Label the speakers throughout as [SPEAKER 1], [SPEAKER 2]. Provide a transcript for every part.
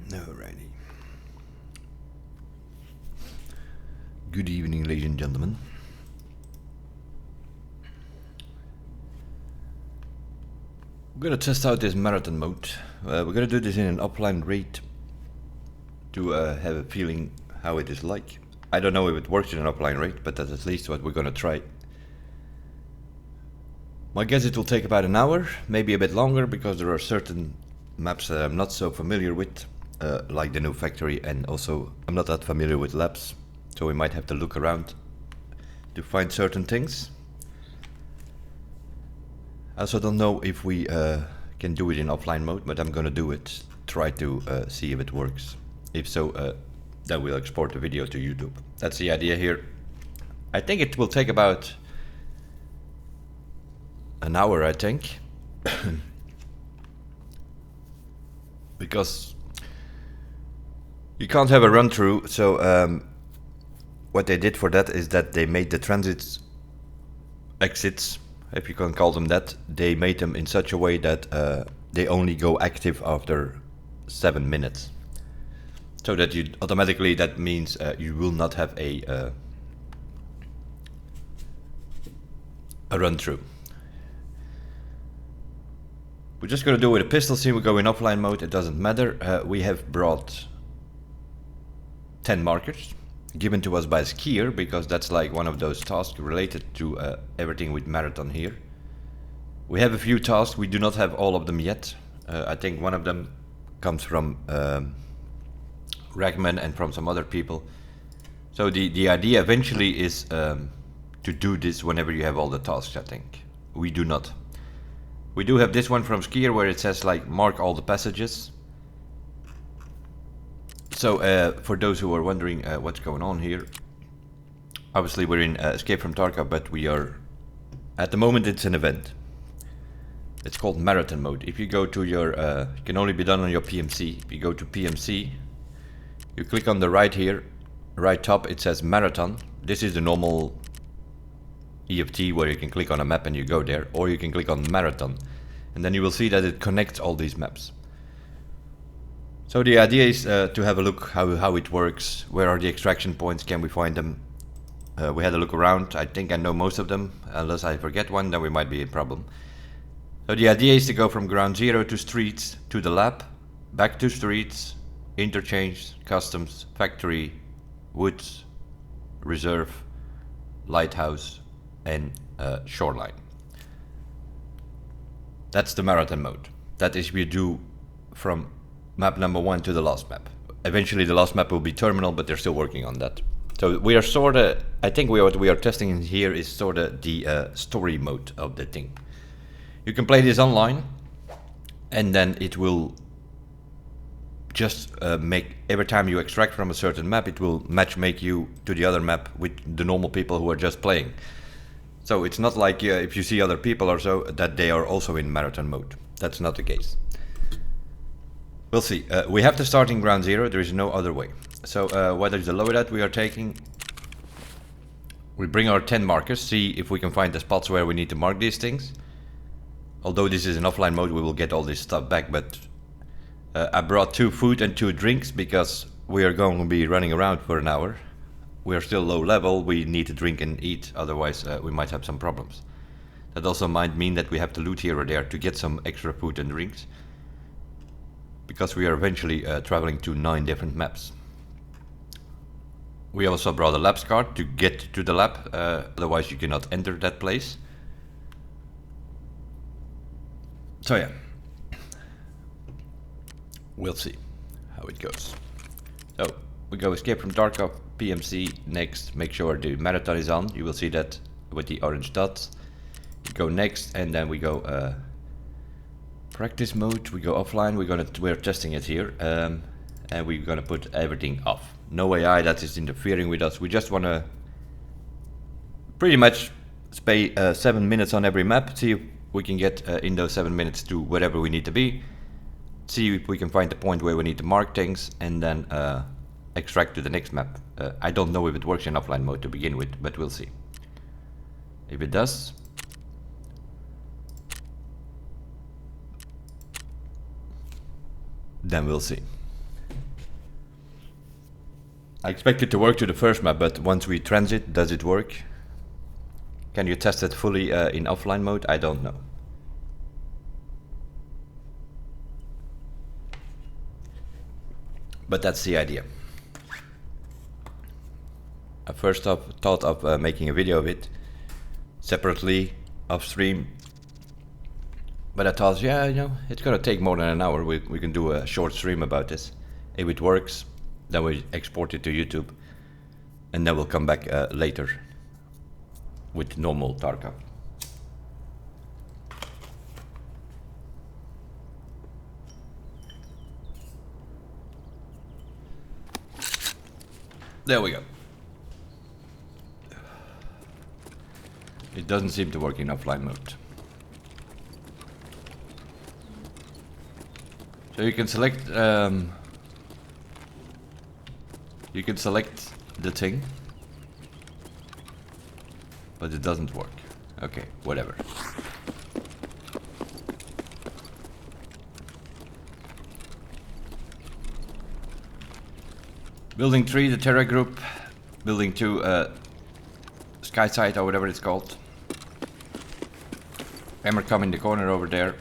[SPEAKER 1] Alrighty. Good evening, ladies and gentlemen. We're gonna test out this marathon mode. We're gonna do this in an offline raid to have a feeling how it is like. I don't know if it works in an offline raid, but that's at least what we're gonna try. My guess it will take about an hour, maybe a bit longer, because there are certain maps that I'm not so familiar with, like the new factory, and also I'm not that familiar with labs, so we might have to look around to find certain things. I also don't know if we can do it in offline mode, but I'm gonna do it, try to see if it works. If so, then we'll export the video to YouTube. That's the idea here. I think it will take about an hour, I think. Because you can't have a run through, so what they did for that is that they made the transit exits, if you can call them that, they made them in such a way that they only go active after 7 minutes. So that you automatically, that means you will not have a run through. We're just gonna do it with a pistol, see we go in offline mode, it doesn't matter. We have brought 10 markers given to us by Skier, because that's like one of those tasks related to everything with marathon here. We have a few tasks, we do not have all of them yet. I think one of them comes from Ragman and from some other people. So the idea eventually is to do this whenever you have all the tasks, I think. We do not. We do have this one from Skier where it says like mark all the passages. So for those who are wondering what's going on here, obviously we're in Escape from Tarkov, but we are, at the moment it's an event. It's called marathon mode. If you go to your, it can only be done on your PMC. If you go to PMC, you click on the right here, right top, it says marathon. This is the normal EFT where you can click on a map and you go there, or you can click on marathon, and then you will see that it connects all these maps. So the idea is to have a look how it works, where are the extraction points, can we find them. We had a look around, I think I know most of them, unless I forget one, then we might be in problem. So the idea is to go from ground zero to streets, to the lab, back to streets, interchange, customs, factory, woods, reserve, lighthouse, and shoreline. That's the marathon mode. That is, we do from map number 1 to the last map. Eventually the last map will be terminal, but they're still working on that. So we are sorta, I think what we are testing in here is sorta the story mode of the thing. You can play this online, and then it will just make, every time you extract from a certain map, it will make you to the other map with the normal people who are just playing. So it's not like if you see other people or so, that they are also in marathon mode. That's not the case. We'll see. We have to start in ground zero, there is no other way. So what is the loadout we are taking? We bring our 10 markers, see if we can find the spots where we need to mark these things. Although this is in offline mode, we will get all this stuff back, but I brought 2 food and 2 drinks because we are going to be running around for an hour. We are still low level, we need to drink and eat, otherwise we might have some problems. That also might mean that we have to loot here or there to get some extra food and drinks, because we are eventually traveling to 9 different maps. We also brought a labs card to get to the lab, otherwise you cannot enter that place. So yeah, we'll see how it goes. So we go Escape from Tarkov, PMC, next, make sure the marathon is on. You will see that with the orange dots. We go next, and then we go practice mode. We go offline. We're testing it here, and we're gonna put everything off. No AI that is interfering with us. We just wanna pretty much spend 7 minutes on every map. See if we can get in those 7 minutes to wherever we need to be. See if we can find the point where we need to mark things, and then extract to the next map. I don't know if it works in offline mode to begin with, but we'll see. If it does, then we'll see. I expect it to work to the first map, but once we transit, does it work? Can you test it fully in offline mode? I don't know. But that's the idea. I first thought of making a video of it separately off stream, but I thought, yeah, you know, it's gonna take more than an hour. We can do a short stream about this. If it works, then we export it to YouTube, and then we'll come back later with normal Tarkov. There we go. It doesn't seem to work in offline mode. So you can select the thing, but it doesn't work. Okay, whatever. Building 3, the Terra group. Building 2, Sky Site or whatever it's called. Hammer come in the corner over there.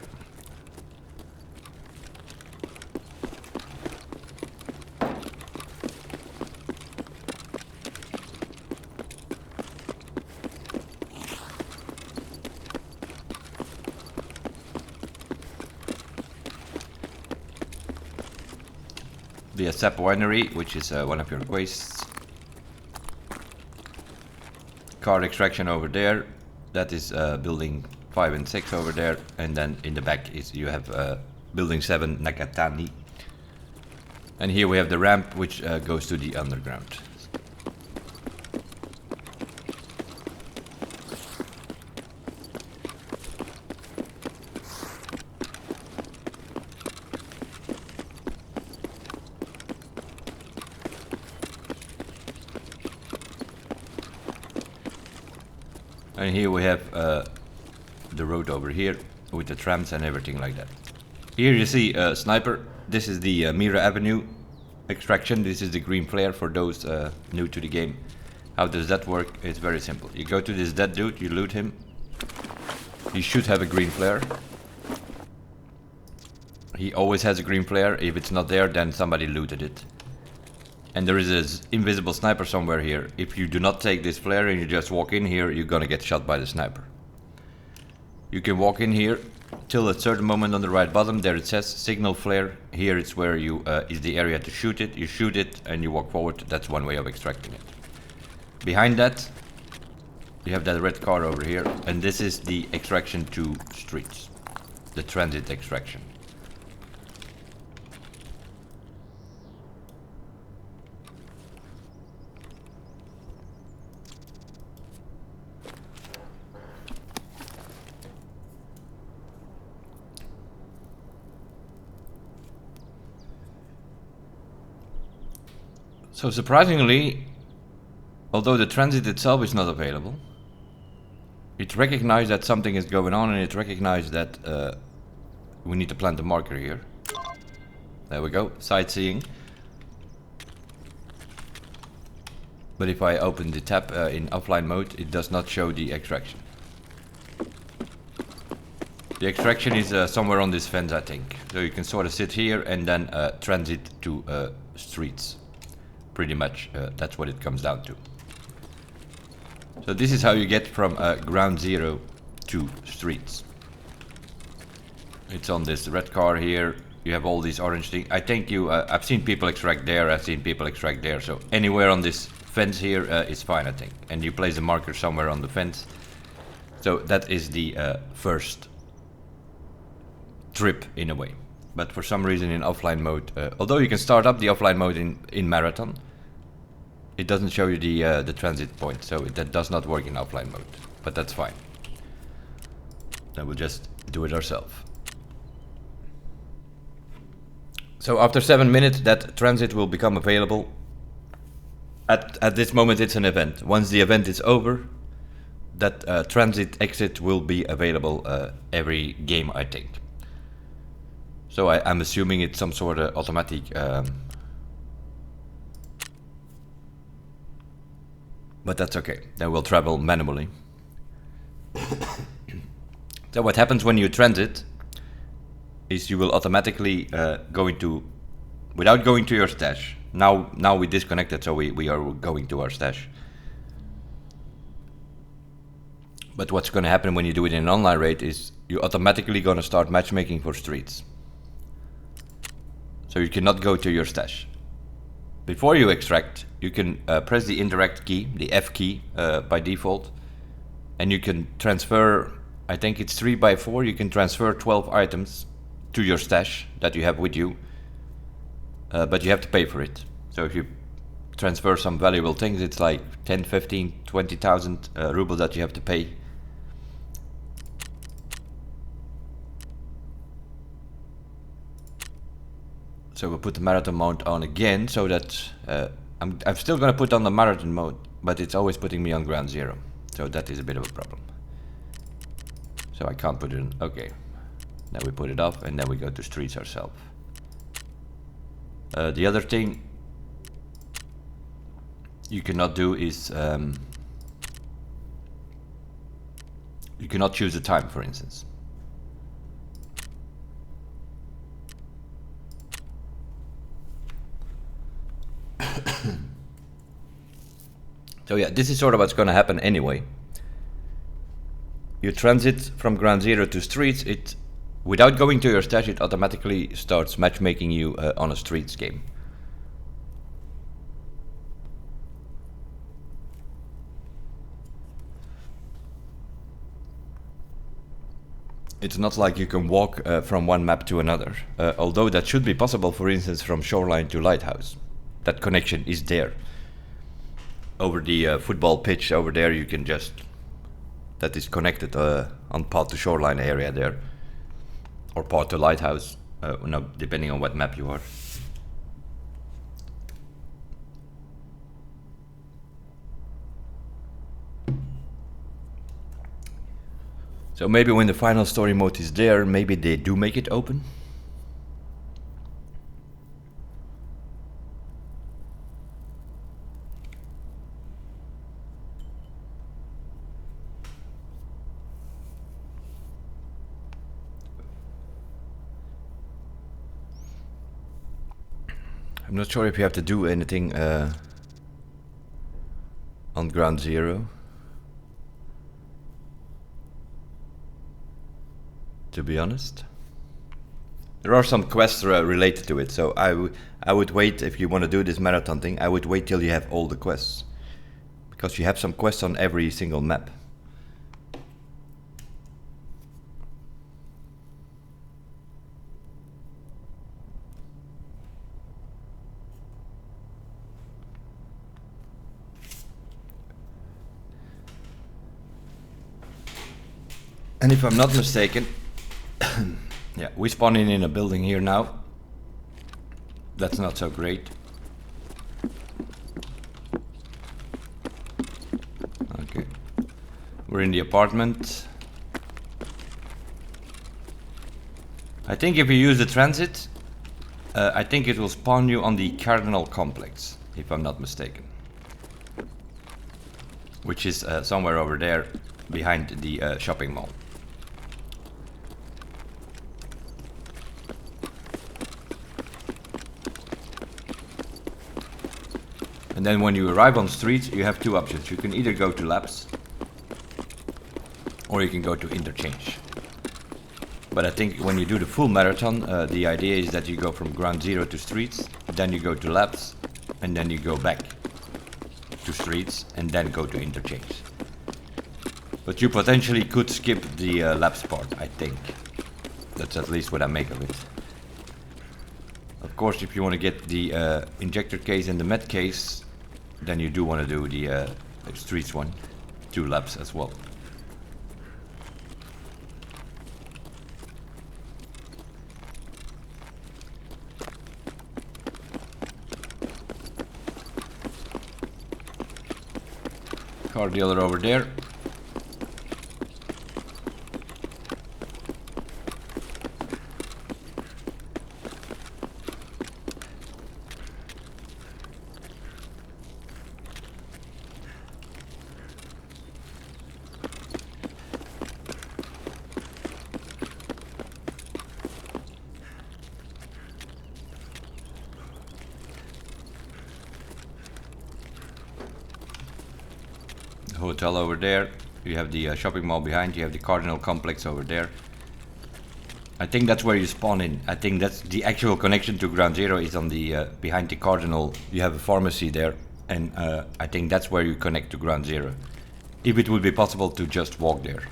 [SPEAKER 1] The Sap Winery, which is one of your quests. Card extraction over there. That is building 5 and 6 over there, and then in the back is you have building 7 Nakatani. And here we have the ramp which goes to the underground. And here we have the road over here with the trams and everything like that. Here you see a sniper. This is the Mira Avenue extraction. This is the green flare for those new to the game. How does that work? It's very simple. You go to this dead dude, you loot him. He should have a green flare. He always has a green flare. If it's not there, then somebody looted it. And there is this invisible sniper somewhere here. If you do not take this flare and you just walk in here, you're gonna get shot by the sniper. You can walk in here till a certain moment on the right bottom. There it says signal flare. Here it's where you is the area to shoot it. You shoot it and you walk forward. That's one way of extracting it. Behind that, you have that red car over here, and this is the extraction to Streets, the transit extraction. So surprisingly, although the transit itself is not available, it recognized that something is going on, and it recognized that we need to plant a marker here. There we go, sightseeing. But if I open the tab in offline mode, it does not show the extraction. The extraction is somewhere on this fence, I think. So you can sort of sit here and then transit to Streets. Pretty much, that's what it comes down to. So this is how you get from ground zero to Streets. It's on this red car here. You have all these orange things. I think you, I've seen people extract there, I've seen people extract there. So anywhere on this fence here is fine, I think. And you place a marker somewhere on the fence. So that is the first trip in a way. But for some reason in offline mode, although you can start up the offline mode in Marathon, it doesn't show you the transit point, so that does not work in offline mode. But that's fine. Then we'll just do it ourselves. So after 7 minutes, that transit will become available. At this moment, it's an event. Once the event is over, that transit exit will be available every game, I think. So I'm assuming it's some sort of automatic But that's okay. Then we'll travel manually. So what happens when you transit is you will automatically go into, without going to your stash. Now we disconnected, so we are going to our stash. But what's going to happen when you do it in an online raid is you're automatically going to start matchmaking for streets. So you cannot go to your stash. Before you extract, you can press the indirect key, the F key by default, and you can transfer, I think it's 3x4, you can transfer 12 items to your stash that you have with you, but you have to pay for it. So if you transfer some valuable things, it's like 10, 15, 20,000 rubles that you have to pay. So we'll put the marathon mode on again, so that I'm still gonna put on the marathon mode, but it's always putting me on ground zero. So that is a bit of a problem. So I can't put it in, okay. Then we put it off and then we go to streets ourselves. The other thing you cannot do is you cannot choose the time, for instance. So yeah, this is sort of what's going to happen anyway. You transit from ground zero to streets, it, without going to your stash, it automatically starts matchmaking you on a streets game. It's not like you can walk from one map to another, although that should be possible, for instance, from Shoreline to Lighthouse. That connection is there. Over the football pitch over there, you can just, that is connected on path to Shoreline area there, or path to Lighthouse, no, depending on what map you are. So maybe when the final story mode is there, maybe they do make it open. I'm not sure if you have to do anything on ground zero, to be honest. There are some quests related to it, so I would wait. If you want to do this marathon thing, I would wait till you have all the quests, because you have some quests on every single map. And if I'm not mistaken, yeah, we spawn in a building here now. That's not so great. Okay, we're in the apartment. I think if you use the transit, I think it will spawn you on the Cardinal complex, if I'm not mistaken, which is somewhere over there behind the shopping mall. And then when you arrive on streets, you have two options. You can either go to labs, or you can go to Interchange. But I think when you do the full marathon, the idea is that you go from ground zero to streets, then you go to labs, and then you go back to streets, and then go to Interchange. But you potentially could skip the labs part, I think. That's at least what I make of it. Of course, if you want to get the injector case and the med case, then you do want to do the streets one, 2 labs as well. Car dealer over there. hotel over there. You have the shopping mall behind. You have the Cardinal complex over there. I think that's where you spawn in. I think that's the actual connection to Ground Zero is on the behind the Cardinal. You have a pharmacy there, and I think that's where you connect to Ground Zero. If it would be possible to just walk there.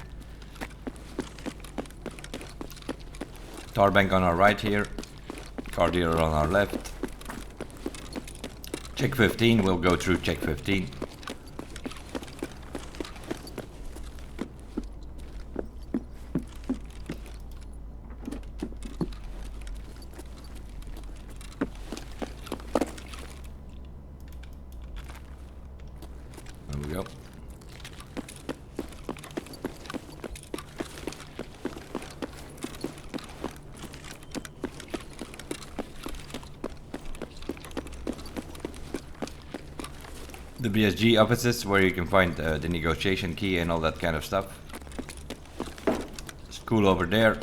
[SPEAKER 1] Tar bank on our right here. Car dealer on our left. Check 15. We'll go through check 15. The BSG offices where you can find the negotiation key and all that kind of stuff. School over there.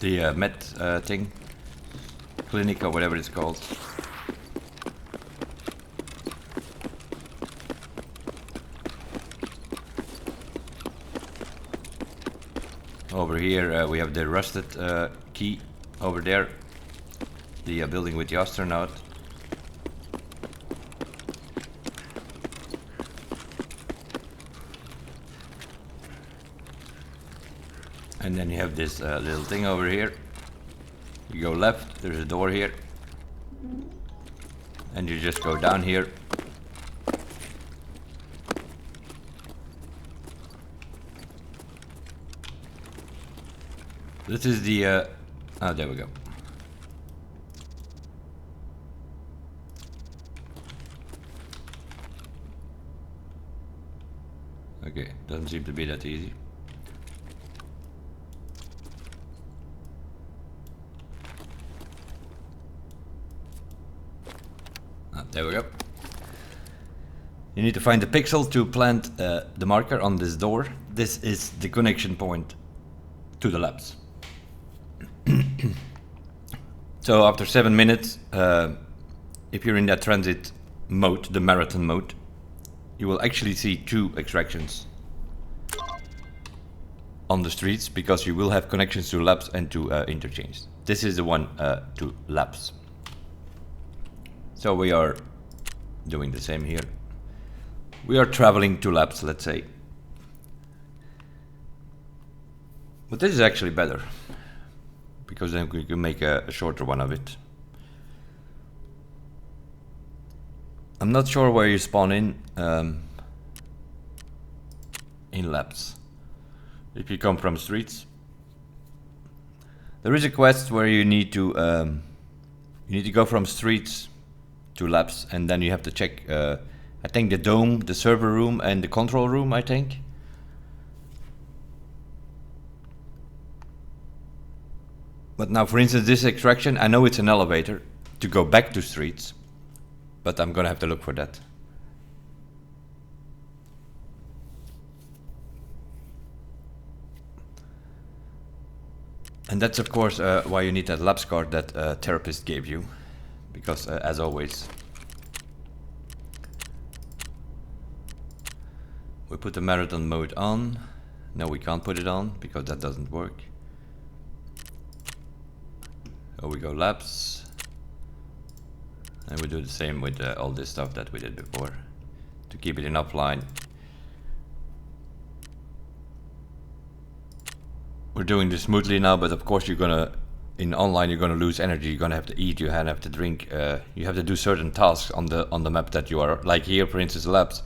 [SPEAKER 1] The med thing. Clinic or whatever it's called. Over here we have the rusted key over there. The building with the astronaut. And then you have this little thing over here. You go left, there's a door here. And you just go down here. This is the oh, there we go. Okay, doesn't seem to be that easy. Ah, there we go. You need to find the pixel to plant the marker on this door. This is the connection point to the labs. So after 7 minutes, if you're in that transit mode, the marathon mode, you will actually see 2 extractions on the streets because you will have connections to labs and to Interchange. This is the one to labs. So we are doing the same here. We are traveling to labs, let's say. But this is actually better because then we can make a shorter one of it. I'm not sure where you spawn in labs. If you come from streets, there is a quest where you need to go from streets to labs, and then you have to check. I think the dome, the server room, and the control room. I think. But now, for instance, this extraction, I know it's an elevator to go back to streets. But I'm gonna have to look for that. And that's of course why you need that labs card that therapist gave you. Because as always, we put the marathon mode on. No, we can't put it on because that doesn't work. So we go labs. And we do the same with all this stuff that we did before to keep it in offline. We're doing this smoothly now, but of course you're gonna, in online you're gonna lose energy. You're gonna have to eat, you have to drink, you have to do certain tasks on the map that you are, like here for instance labs.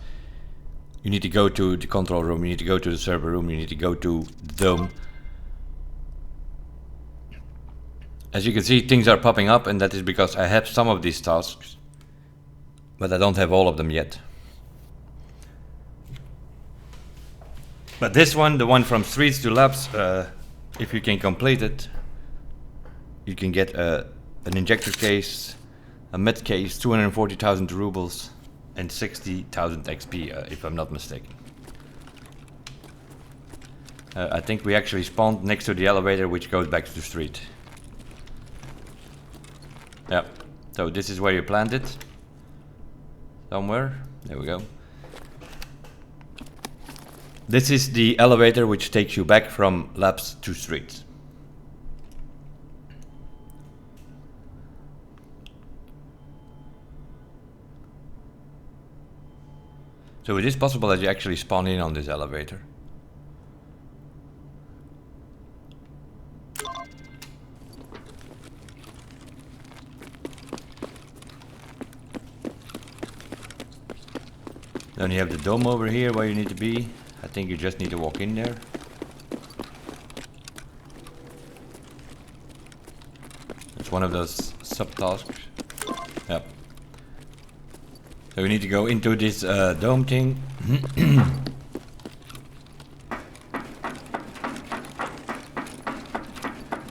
[SPEAKER 1] You need to go to the control room, you need to go to the server room, you need to go to the dome. As you can see, things are popping up, and that is because I have some of these tasks, but I don't have all of them yet. But this one, the one from streets to labs, if you can complete it, you can get an injector case, a med case, 240,000 rubles, and 60,000 XP, if I'm not mistaken. I think we actually spawned next to the elevator, which goes back to the street. Yeah, so this is where you plant it. somewhere. There we go. This is the elevator which takes you back from labs to streets. So it is possible that you actually spawn in on this elevator. Then you have the dome over here where you need to be. I think you just need to walk in there. It's one of those subtasks. Yep. So we need to go into this dome thing.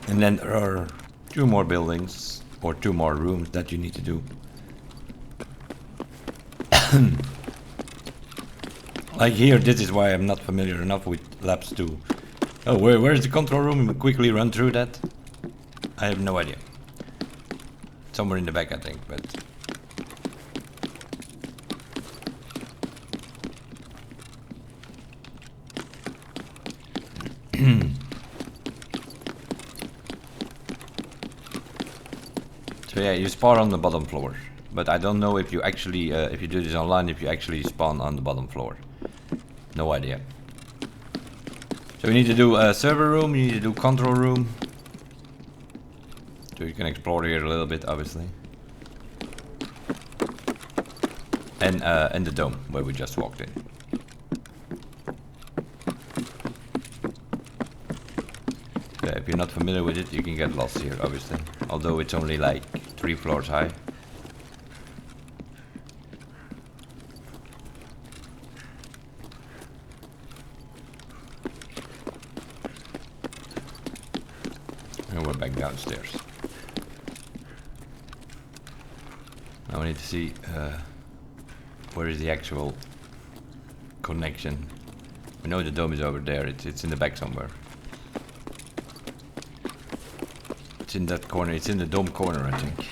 [SPEAKER 1] And then there are 2 more buildings or 2 more rooms that you need to do. Like here, this is why I'm not familiar enough with labs 2. Oh, where's the control room? Quickly run through that. I have no idea. Somewhere in the back, I think, but... So yeah, you spawn on the bottom floor. But I don't know if you actually, if you do this online, if you actually spawn on the bottom floor. No idea. So you need to do a server room, you need to do control room. So you can explore here a little bit, obviously. And the dome, where we just walked in. Yeah, if you're not familiar with it, you can get lost here, obviously. Although it's only like 3 floors high. And we're back downstairs. Now we need to see where is the actual connection. We know the dome is over there, it's in the back somewhere. It's in that corner, it's in the dome corner, I think.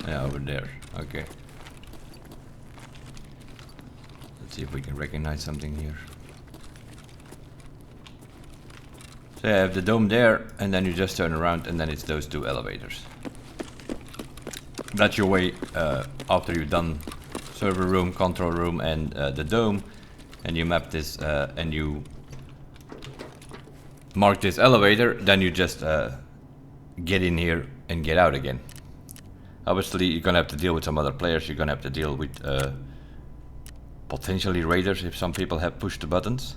[SPEAKER 1] Yeah, over there, okay. Let's see if we can recognize something here. So you have the dome there, and then you just turn around, and then it's those 2 elevators. That's your way after you've done server room, control room, and the dome, and you map this and you mark this elevator, then you just get in here and get out again. Obviously, you're gonna have to deal with some other players. You're gonna have to deal with potentially raiders if some people have pushed the buttons.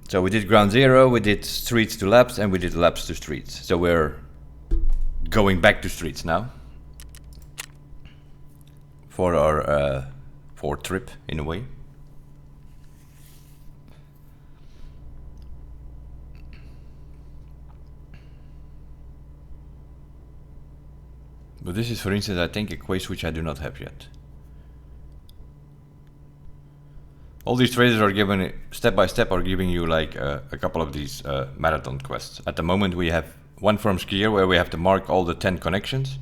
[SPEAKER 1] So we did ground 0, we did streets to labs, and we did labs to streets. So we're going back to streets now for our trip, in a way. But this is, for instance, I think a quest which I do not have yet. All these traders are given, step by step, are giving you like a couple of these marathon quests. At the moment we have one from Skier where we have to mark all the 10 connections.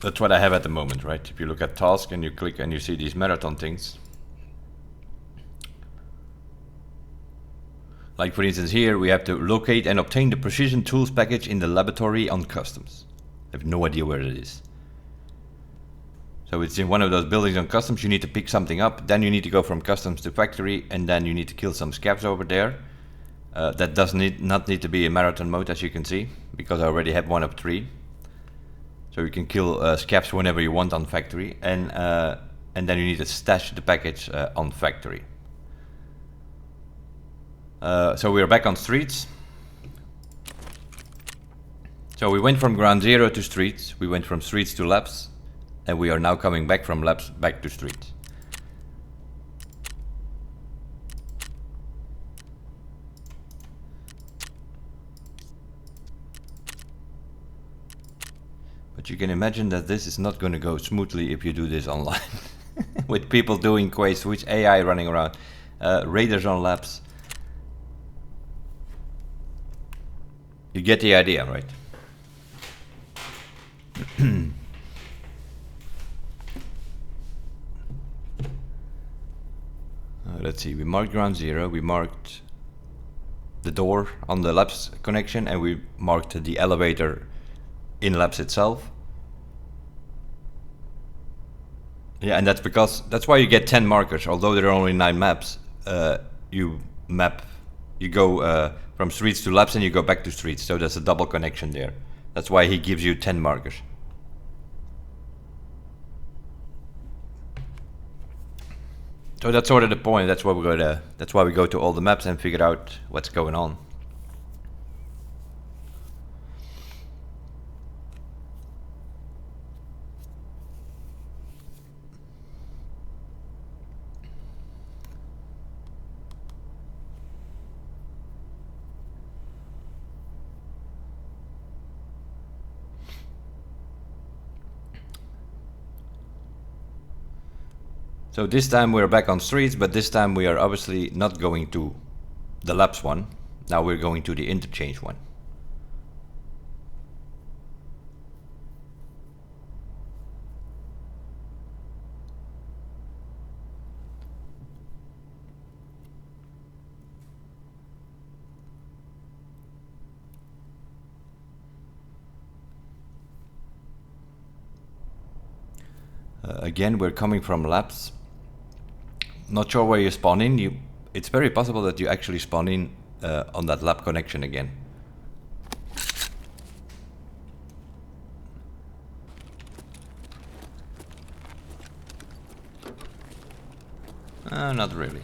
[SPEAKER 1] That's what I have at the moment, right? If you look at task and you click and you see these marathon things. Like for instance here, we have to locate and obtain the precision tools package in the laboratory on customs. I have no idea where it is. So it's in one of those buildings on customs, you need to pick something up, then you need to go from customs to factory, and then you need to kill some scabs over there. That does not need to be in marathon mode, as you can see, because I already have 1 of 3. So you can kill scabs whenever you want on factory, and then you need to stash the package on factory. So we're back on streets. So we went from ground 0 to streets, we went from streets to labs, and we are now coming back from labs back to streets. But you can imagine that this is not going to go smoothly if you do this online. With people doing quests, with AI running around, raiders on labs. You get the idea, right? Let's see, we marked ground zero, we marked the door on the labs connection, and we marked the elevator in labs itself. Yeah, and that's why you get 10 markers. Although there are only 9 maps, you go from streets to labs and you go back to streets, so there's a double connection there. That's why he gives you 10 markers. So that's sort of the point. That's why we go to all the maps and figure out what's going on. So this time we're back on streets, but this time we are obviously not going to the labs one. Now we're going to the interchange one. Again, we're coming from labs. Not sure where you spawn in. It's very possible that you actually spawn in on that lab connection again. Not really.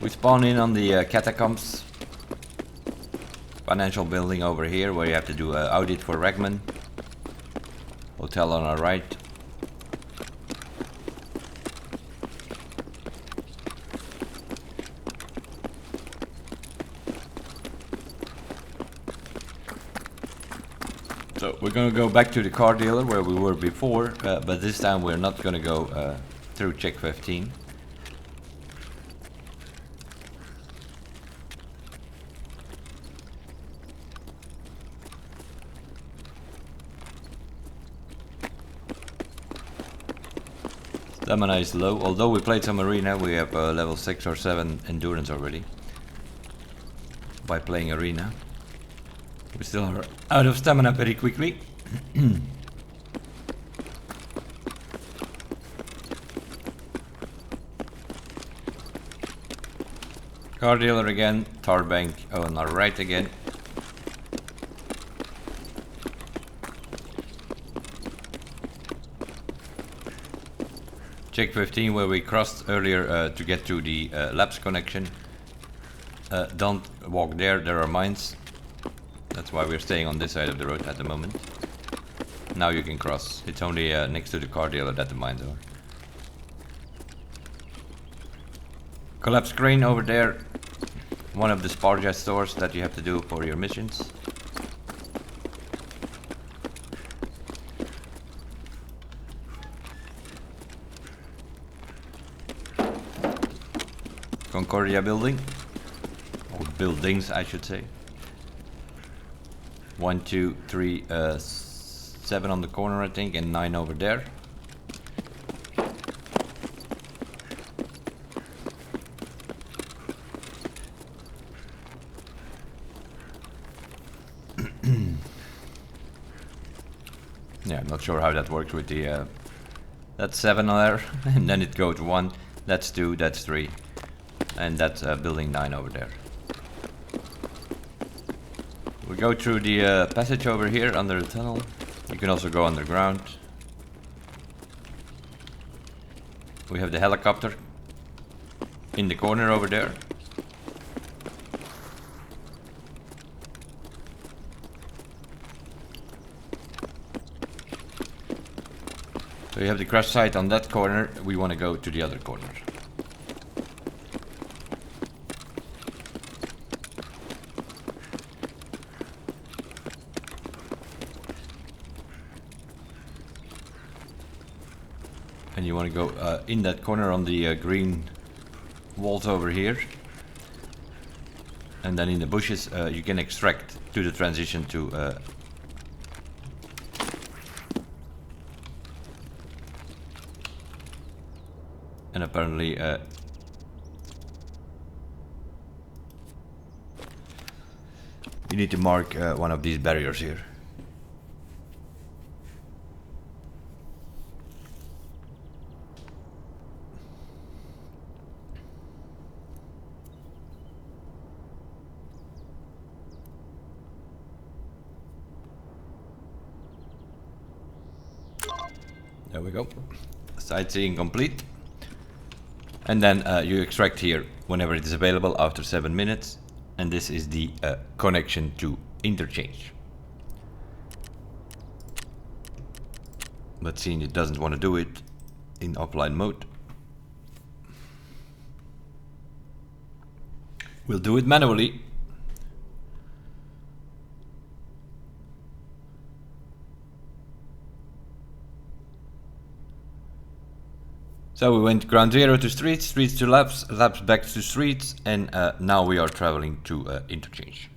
[SPEAKER 1] We spawn in on the catacombs financial building over here, where you have to do an audit for Ragman. Hotel on our right. So we're gonna go back to the car dealer where we were before, but this time we're not gonna go through check 15. Stamina is low. Although we played some arena, we have level 6 or 7 endurance already by playing arena. We still are out of stamina very quickly. Car dealer again, tar bank on our right again. Check 15 where we crossed earlier to get to the labs connection. Don't walk there, there are mines. That's why we're staying on this side of the road at the moment. Now you can cross. It's only next to the car dealer that the mines are. Collapse crane over there. One of the Sparja stores that you have to do for your missions. Concordia building, or buildings I should say. 1, 2, 3, 7 on the corner I think, and 9 over there. Yeah, I'm not sure how that works with the that's 7 there, and then it goes 1, that's 2, that's 3. And that's building 9 over there. We go through the passage over here under the tunnel. You can also go underground. We have the helicopter in the corner over there. So you have the crash site on that corner. We want to go to the other corner. and you want to go in that corner on the green walls over here, and then in the bushes you can extract to the transition to and apparently you need to mark one of these barriers here. There we go. Sightseeing complete. And then you extract here whenever it is available after 7 minutes. And this is the connection to Interchange. But seeing it doesn't want to do it in offline mode, we'll do it manually. So we went ground zero to streets, streets to labs, labs back to streets, and now we are traveling to Interchange.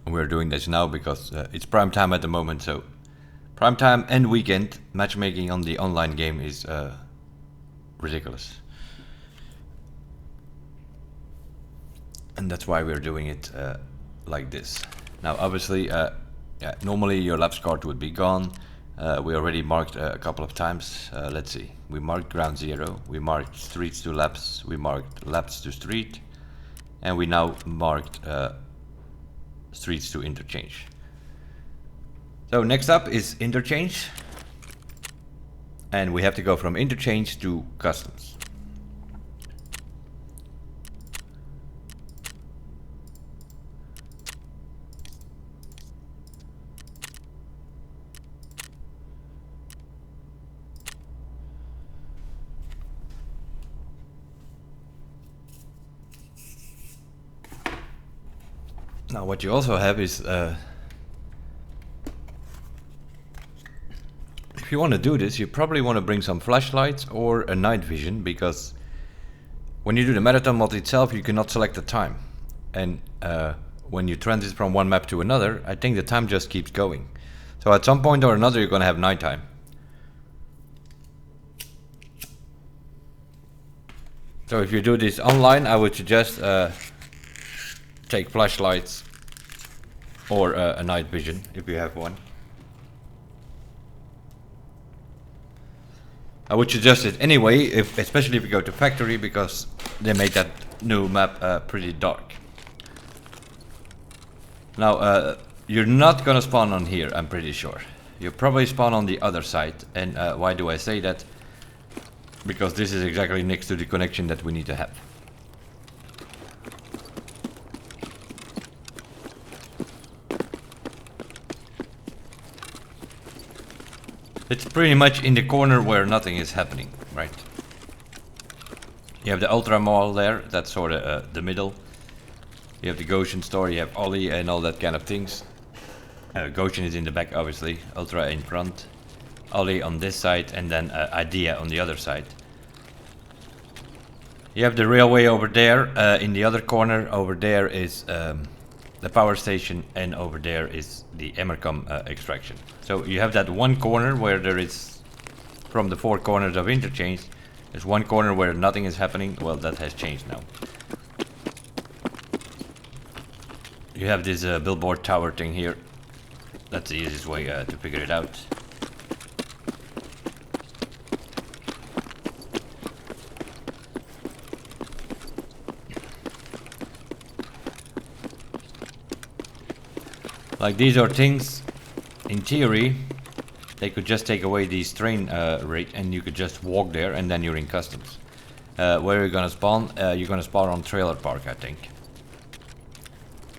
[SPEAKER 1] We're doing this now because it's prime time at the moment, so prime time and weekend matchmaking on the online game is ridiculous. And that's why we're doing it like this. Now obviously, yeah, normally your labs card would be gone. We already marked a couple of times. Let's see, we marked ground zero, we marked streets to labs, we marked labs to street, and we now marked streets to Interchange. So next up is Interchange, and we have to go from Interchange to customs. Now what you also have is if you want to do this, you probably want to bring some flashlights or a night vision, because when you do the marathon mod itself, you cannot select the time, and when you transit from one map to another, I think the time just keeps going. So at some point or another, you're going to have nighttime. So if you do this online, I would suggest take flashlights or a night vision if you have one. I would suggest it anyway, especially if you go to factory, because they made that new map pretty dark. Now you're not gonna spawn on here, I'm pretty sure. You'll probably spawn on the other side, and why do I say that? Because this is exactly next to the connection that we need to have. It's pretty much in the corner where nothing is happening, right? You have the Ultra Mall there, that's sort of the middle. You have the Goshen store, you have Ollie and all that kind of things. Goshen is in the back, obviously, Ultra in front. Ollie on this side, and then Idea on the other side. You have the railway over there, in the other corner over there is the power station, and over there is the Emercom extraction. So you have that one corner where there is, from the four corners of Interchange, there's one corner where nothing is happening. Well, that has changed now. You have this billboard tower thing here. That's the easiest way to figure it out. Like, these are things, in theory, they could just take away these train rate and you could just walk there and then you're in customs. Where are you gonna spawn? You're gonna spawn on Trailer Park, I think.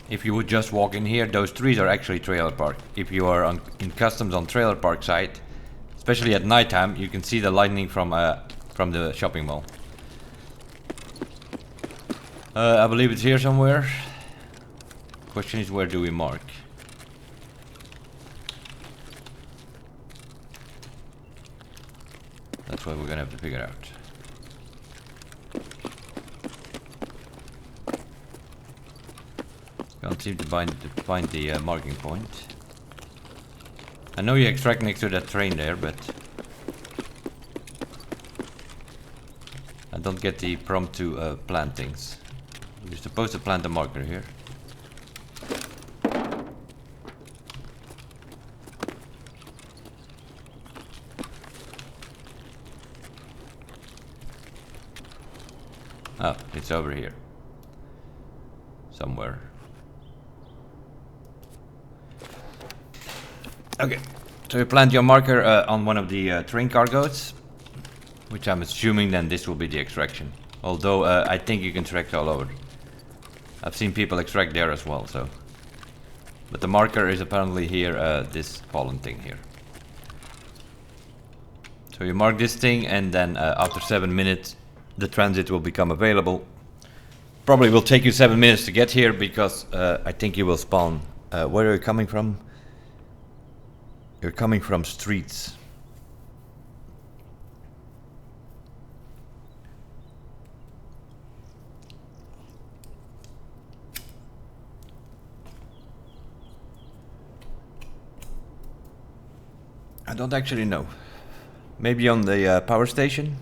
[SPEAKER 1] If you would just walk in here, those trees are actually trailer park. If you are in customs on trailer park side, especially at nighttime, you can see the lightning from the shopping mall. I believe it's here somewhere. Question is, where do we mark? That's what we're gonna have to figure out. Can't seem to find the marking point. I know you extract next to that train there, but I don't get the prompt to plant things. You're supposed to plant the marker here. Oh, it's over here. Somewhere. Okay, so you plant your marker on one of the train cargoes, which I'm assuming then this will be the extraction. Although I think you can extract all over. I've seen people extract there as well, so. But the marker is apparently here, this pollen thing here. So you mark this thing, and then after 7 minutes, the transit will become available. Probably will take you 7 minutes to get here because I think you will spawn. Where are you coming from? You're coming from Streets. I don't actually know. Maybe on the power station?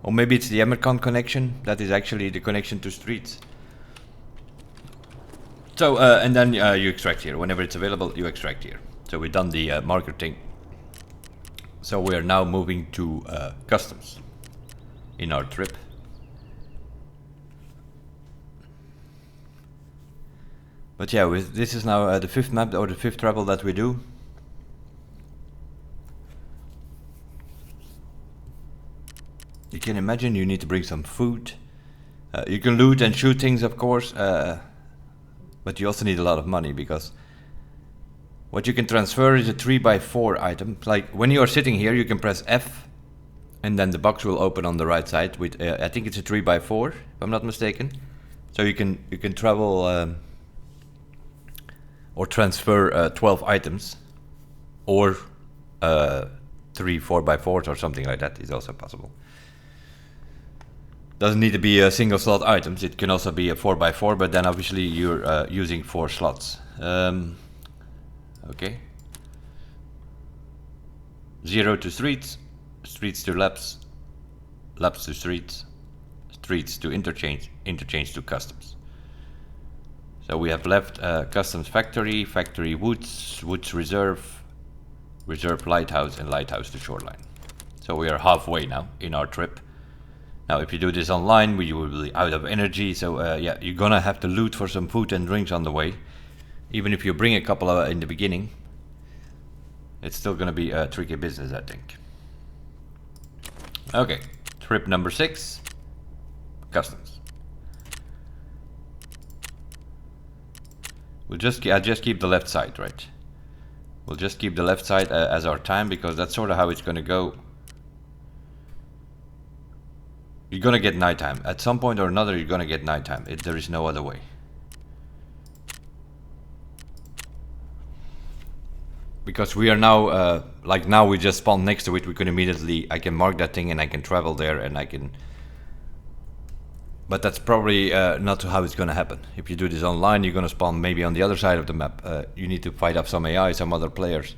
[SPEAKER 1] Or maybe it's the Emercon connection. That is actually the connection to Streets. So, and then you extract here. Whenever it's available, you extract here. So we've done the marker thing. So we are now moving to customs in our trip. But yeah, this is now the 5th map or the 5th travel that we do. You can imagine you need to bring some food. You can loot and shoot things, of course, but you also need a lot of money because what you can transfer is a 3x4 item. Like when you are sitting here, you can press F, and then the box will open on the right side. With I think it's a 3x4, if I'm not mistaken. So you can travel or transfer 12 items, or 3 4x4s or something like that is also possible. Doesn't need to be a single slot items. It can also be a 4x4, but then obviously you're using 4 slots. Okay. 0 to streets, streets to labs, labs to streets, streets to interchange, interchange to customs. So we have left customs factory, factory woods, woods reserve, reserve lighthouse, and lighthouse to shoreline. So we are halfway now in our trip. Now if you do this online, you will be out of energy, so yeah, you're gonna have to loot for some food and drinks on the way. Even if you bring a couple in the beginning, it's still gonna be a tricky business, I think. Okay, trip number 6, customs. I'll just keep the left side, right? We'll just keep the left side as our time, because that's sort of how it's gonna go. You're gonna get nighttime. At some point or another, you're gonna get nighttime. There is no other way. Because we are now, like now we just spawned next to it, we can immediately, I can mark that thing and I can travel there and I can... But that's probably not how it's gonna happen. If you do this online, you're gonna spawn maybe on the other side of the map. You need to fight up some AI, some other players,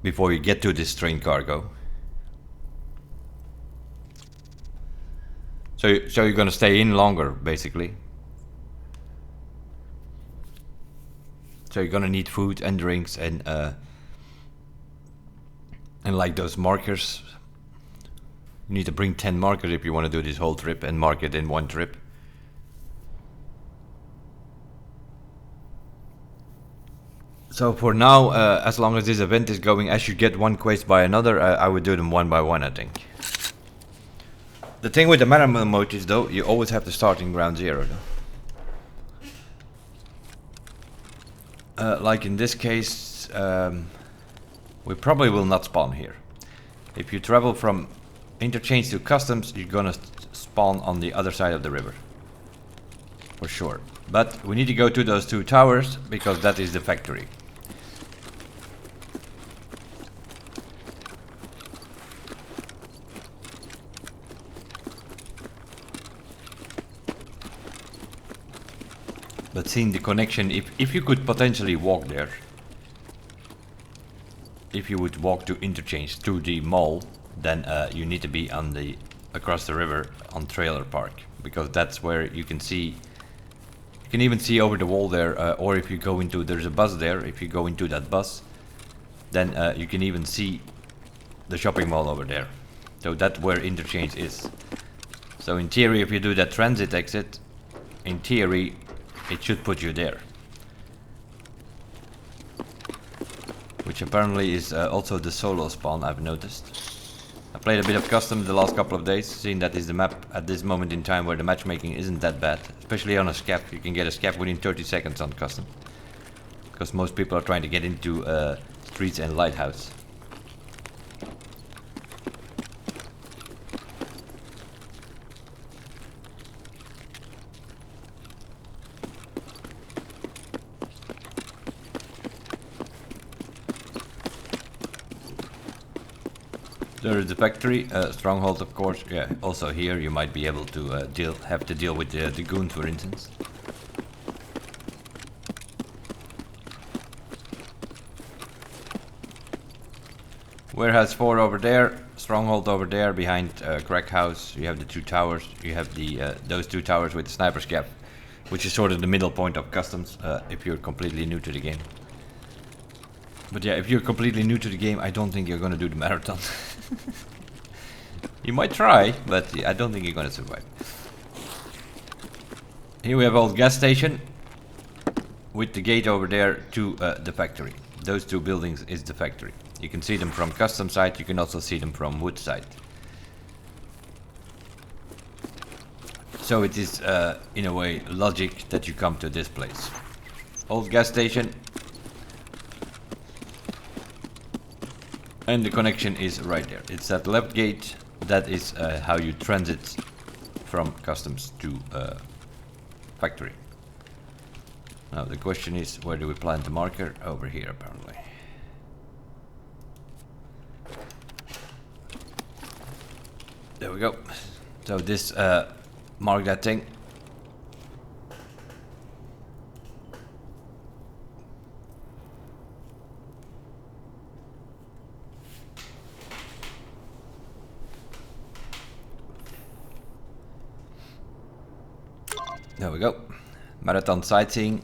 [SPEAKER 1] before you get to this train cargo. So you're gonna stay in longer, basically. So you're gonna need food and drinks and like those markers. You need to bring 10 markers if you want to do this whole trip and mark it in one trip. So for now, as long as this event is going, as you get one quest by another, I would do them one by one, I think. The thing with the marathon mode is, though, you always have to start in ground zero. like in this case, we probably will not spawn here. If you travel from Interchange to Customs, you're gonna spawn on the other side of the river. For sure. But we need to go to those 2 towers, because that is the factory. But seeing the connection, if you could potentially walk there, if you would walk to Interchange to the mall, then you need to be on the across the river on Trailer Park, because that's where you can see. You can even see over the wall there, or if you go into, there's a bus there. If you go into that bus, then you can even see the shopping mall over there. So that's where Interchange is. So in theory, if you do that transit exit, in theory, it should put you there. Which apparently is also the solo spawn, I've noticed. I played a bit of custom the last couple of days, seeing that is the map at this moment in time where the matchmaking isn't that bad. Especially on a scap, you can get a scap within 30 seconds on custom. Because most people are trying to get into Streets and Lighthouse. There is the factory, stronghold of course. Yeah, also here you might be able to have to deal with the goons, for instance. Warehouse 4 over there, stronghold over there behind Crack House. You have the 2 towers. You have the those 2 towers with the sniper's cap, which is sort of the middle point of customs if you're completely new to the game. But yeah, if you're completely new to the game, I don't think you're gonna do the marathon. You might try, but I don't think you're gonna survive. Here we have old gas station with the gate over there to the factory. Those 2 buildings is the factory. You can see them from custom side, you can also see them from wood side. So it is in a way logic that you come to this place. Old gas station. And the connection is right there. It's that left gate. That is how you transit from customs to factory. Now the question is, where do we plant the marker? Over here apparently. There we go. So this mark that thing. There we go. Marathon sightseeing.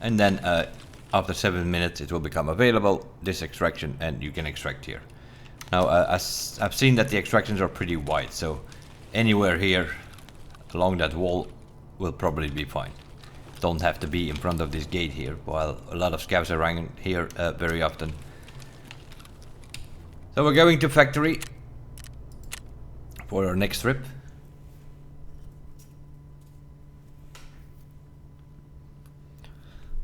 [SPEAKER 1] And then after 7 minutes it will become available, this extraction, and you can extract here. Now I've seen that the extractions are pretty wide, so anywhere here along that wall will probably be fine. Don't have to be in front of this gate here, while a lot of scavs are around here very often. So we're going to factory for our next trip.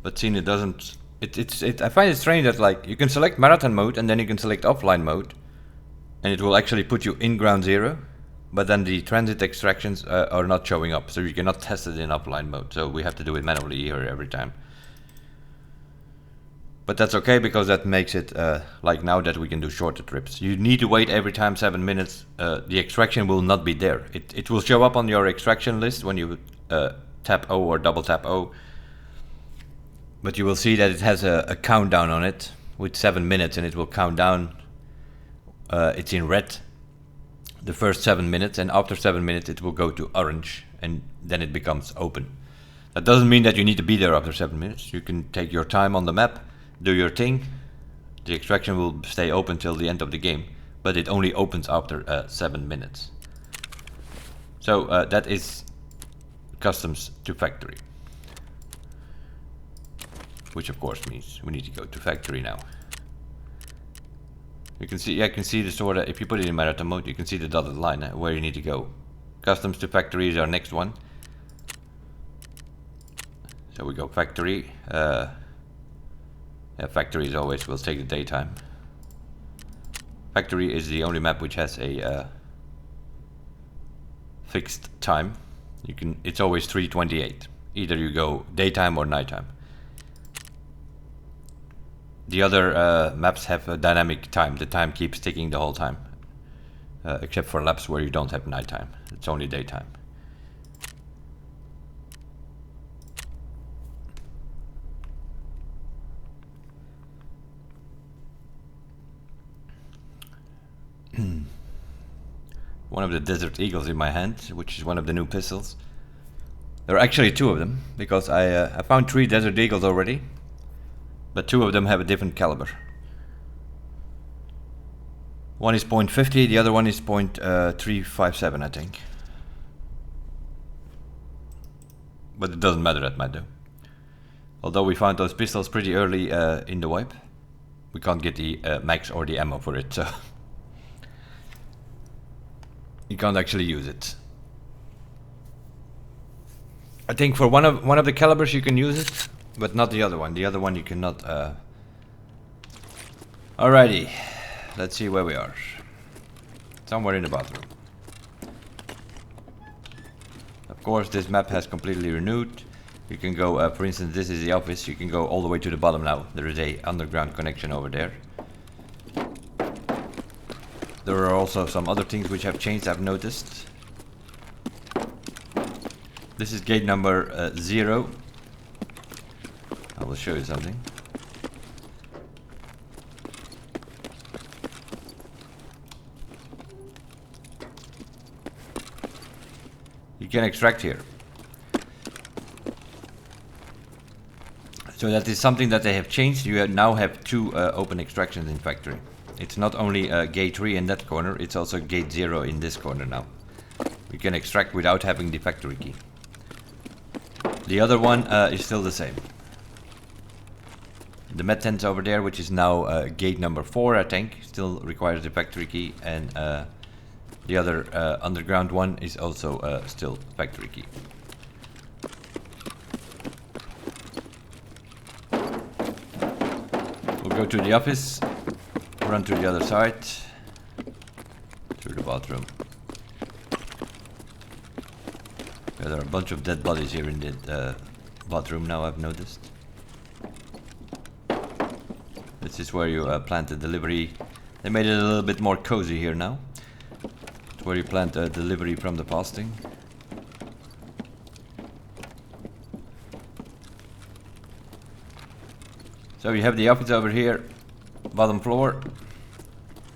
[SPEAKER 1] But seeing it doesn't, I find it strange that like you can select marathon mode and then you can select offline mode, and it will actually put you in ground zero, but then the transit extractions are not showing up, so you cannot test it in offline mode. So we have to do it manually here every time. But that's okay, because that makes it like now that we can do shorter trips. You need to wait every time 7 minutes. The extraction will not be there. It will show up on your extraction list when you tap O or double tap O. But you will see that it has a countdown on it with 7 minutes, and it will count down. It's in red the first 7 minutes, and after 7 minutes it will go to orange, and then it becomes open. That doesn't mean that you need to be there after 7 minutes. You can take your time on the map, do your thing. The extraction will stay open till the end of the game, but it only opens after 7 minutes. So that is customs to factory. Which of course means we need to go to factory now. You can see, I can see the sort of, if you put it in marathon mode, you can see the dotted line where you need to go. Customs to factory is our next one. So we go factory. Yeah, factory is always, we'll take the daytime. Factory is the only map which has a fixed time. It's always 3:28. Either you go daytime or nighttime. The other maps have a dynamic time. The time keeps ticking the whole time. Except for laps where you don't have nighttime. It's only daytime. One of the Desert Eagles in my hand, which is one of the new pistols. There are actually two of them, because I found 3 Desert Eagles already, but 2 of them have a different caliber. One is .50, the other one is .357, I think. But it doesn't matter that much though. Although we found those pistols pretty early in the wipe, we can't get the max or the ammo for it, so you can't actually use it. I think for one of the calibers you can use it, but not the other one. The other one you cannot. Alrighty, let's see where we are. Somewhere in the bathroom. Of course, this map has completely renewed. You can go, for instance, this is the office. You can go all the way to the bottom now. There is a underground connection over there. There are also some other things which have changed, I've noticed. This is gate number 0. I will show you something. You can extract here. So that is something that they have changed. You now have 2 open extractions in factory. It's not only gate 3 in that corner, it's also gate 0 in this corner now. You can extract without having the factory key. The other one is still the same. The med tent over there, which is now gate number 4, I think, still requires the factory key, and the other underground one is also still factory key. We'll go to the office, run to the other side, through the bathroom. Yeah, there are a bunch of dead bodies here in the bathroom now, I've noticed. This is where you plant the delivery. They made it a little bit more cozy here now. It's where you plant the delivery from the fasting. So you have the office over here, bottom floor.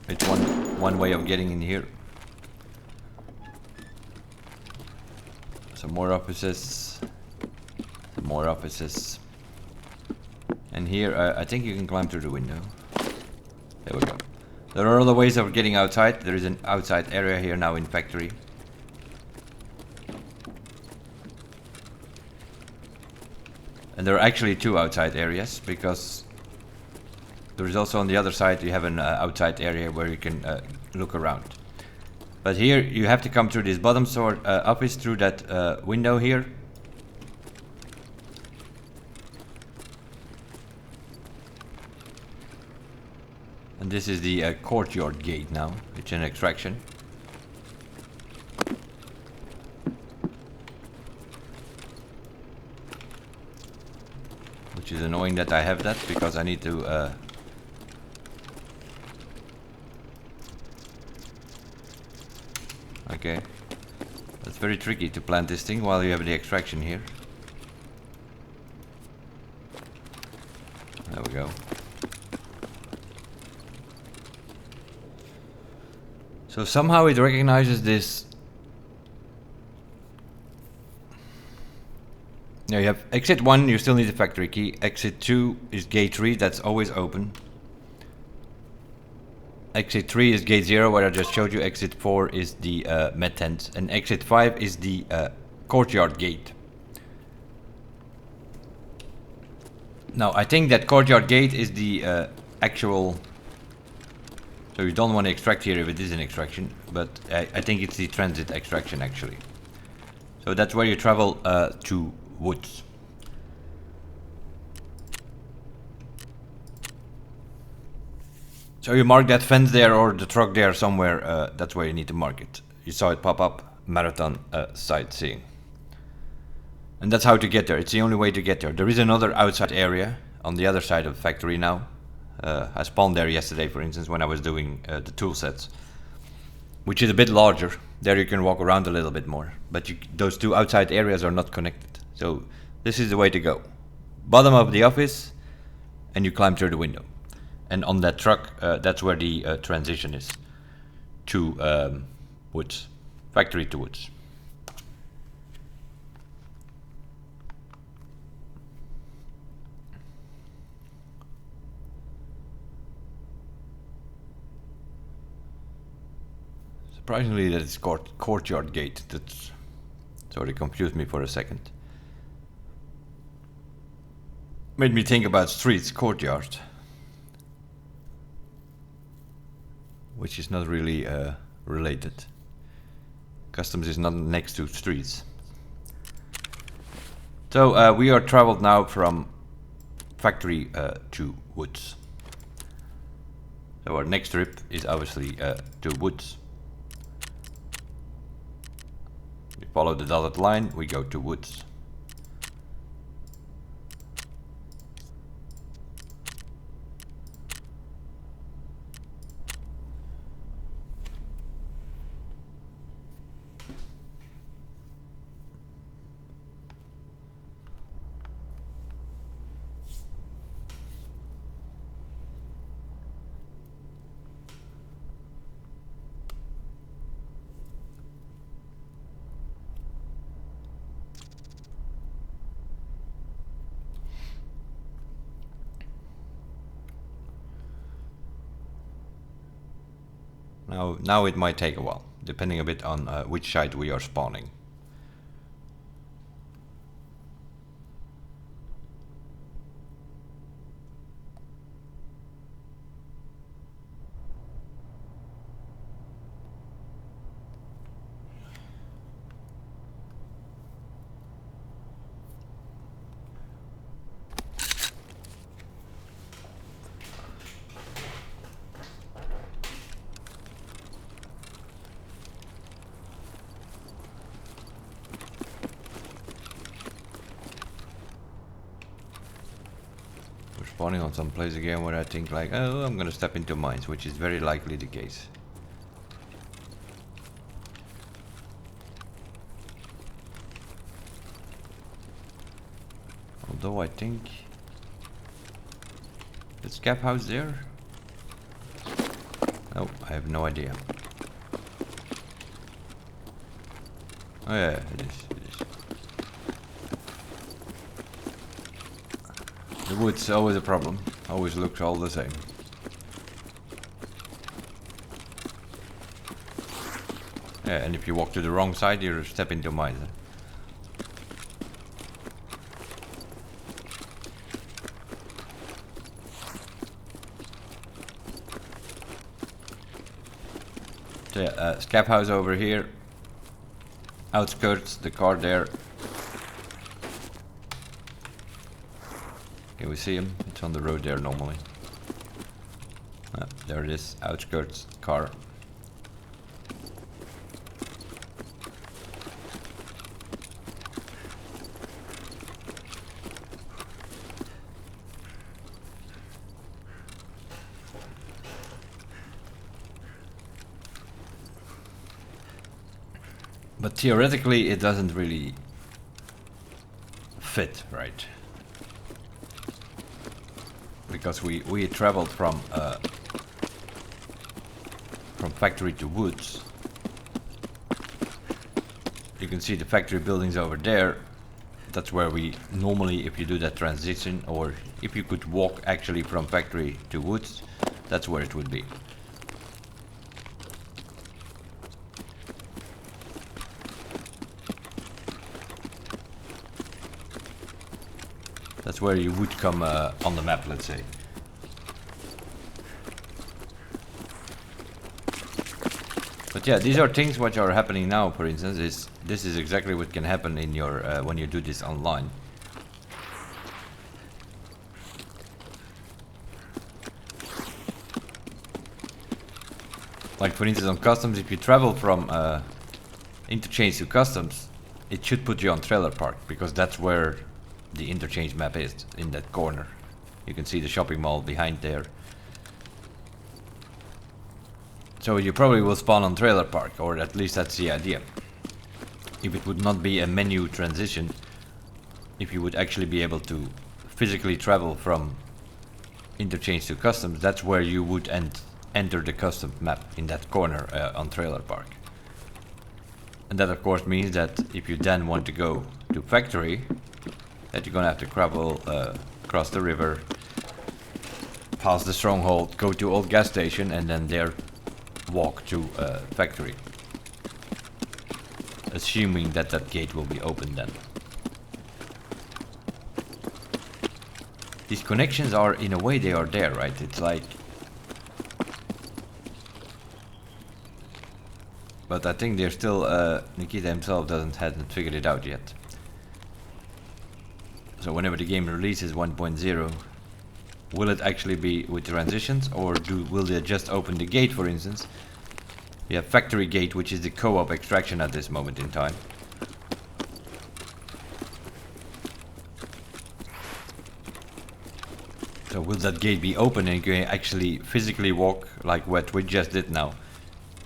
[SPEAKER 1] It's one way of getting in here. Some more offices. Some more offices. And here, I think you can climb through the window. There we go. There are other ways of getting outside. There is an outside area here now in factory. And there are actually 2 outside areas, because there is also on the other side you have an outside area where you can look around. But here you have to come through this bottom office through that window here. And this is the courtyard gate now. It's an extraction. Which is annoying that I have that, because I need to okay. That's very tricky to plant this thing while you have the extraction here. There we go. So somehow it recognizes this. Now you have exit 1, you still need the factory key. Exit 2 is gate 3, that's always open. Exit 3 is gate 0, where I just showed you. Exit 4 is the med tent. And exit 5 is the courtyard gate. Now I think that courtyard gate is the actual... So you don't want to extract here if it is an extraction, but I think it's the transit extraction actually. So that's where you travel to woods. So you mark that fence there or the truck there somewhere, that's where you need to mark it. You saw it pop up, marathon sightseeing. And that's how to get there. It's the only way to get there. There is another outside area on the other side of the factory now. I spawned there yesterday, for instance, when I was doing the tool sets, which is a bit larger. There you can walk around a little bit more, but those two outside areas are not connected. So this is the way to go. Bottom of the office, and you climb through the window. And on that truck, that's where the transition is to woods, factory to woods. Surprisingly, that it's courtyard gate. That's sort of confused me for a second. Made me think about streets, courtyard, which is not really related. Customs is not next to streets. So we are traveled now from factory to woods. So our next trip is obviously to woods. We follow the dotted line, we go to woods. Now it might take a while, depending a bit on which side we are spawning. Spawning on some place again where I think like, oh, I'm gonna step into mines, which is very likely the case. Although I think the scap house there? Oh, I have no idea. Oh yeah, it is. The wood's always a problem. Always looks all the same. Yeah, and if you walk to the wrong side, you step into mines. So yeah, scap house over here. Outskirts, the car there. Can we see him? It's on the road there normally. There it is, outskirts, car. But theoretically it doesn't really fit, right? Because we traveled from factory to woods. You can see the factory buildings over there. That's where we normally, if you do that transition, or if you could walk actually from factory to woods, that's where it would be. That's where you would come on the map, let's say. But yeah, these are things which are happening now. For instance, this is exactly what can happen in your when you do this online. Like for instance on customs, if you travel from Interchange to customs, it should put you on Trailer Park, because that's where the Interchange map is, in that corner. You can see the shopping mall behind there. So you probably will spawn on Trailer Park, or at least that's the idea. If it would not be a menu transition, if you would actually be able to physically travel from Interchange to customs, that's where you would enter the custom map, in that corner on Trailer Park. And that of course means that if you then want to go to factory, that you're gonna have to travel across the river, past the stronghold, go to old gas station, and then there walk to factory. Assuming that that gate will be open then. These connections are, in a way, they are there, right? It's like... But I think they're still... Nikita himself hasn't figured it out yet. So whenever the game releases 1.0, will it actually be with transitions, or will they just open the gate, for instance? You have factory gate, which is the co-op extraction at this moment in time. So will that gate be open and you can actually physically walk like what we just did now?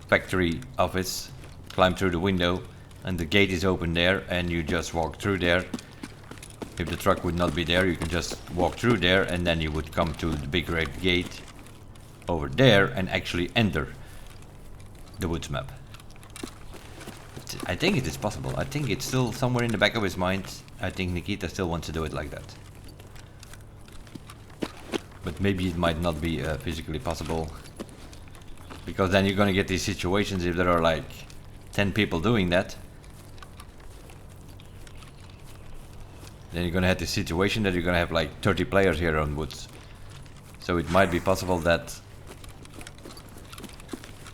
[SPEAKER 1] Factory office, climb through the window, and the gate is open there, and you just walk through there. If the truck would not be there, you can just walk through there, and then you would come to the big red gate over there and actually enter the woods map. I think it is possible. I think it's still somewhere in the back of his mind. I think Nikita still wants to do it like that. But maybe it might not be physically possible. Because then you're gonna get these situations if there are like 10 people doing that. Then you're gonna have this situation that you're gonna have like 30 players here on woods. So it might be possible that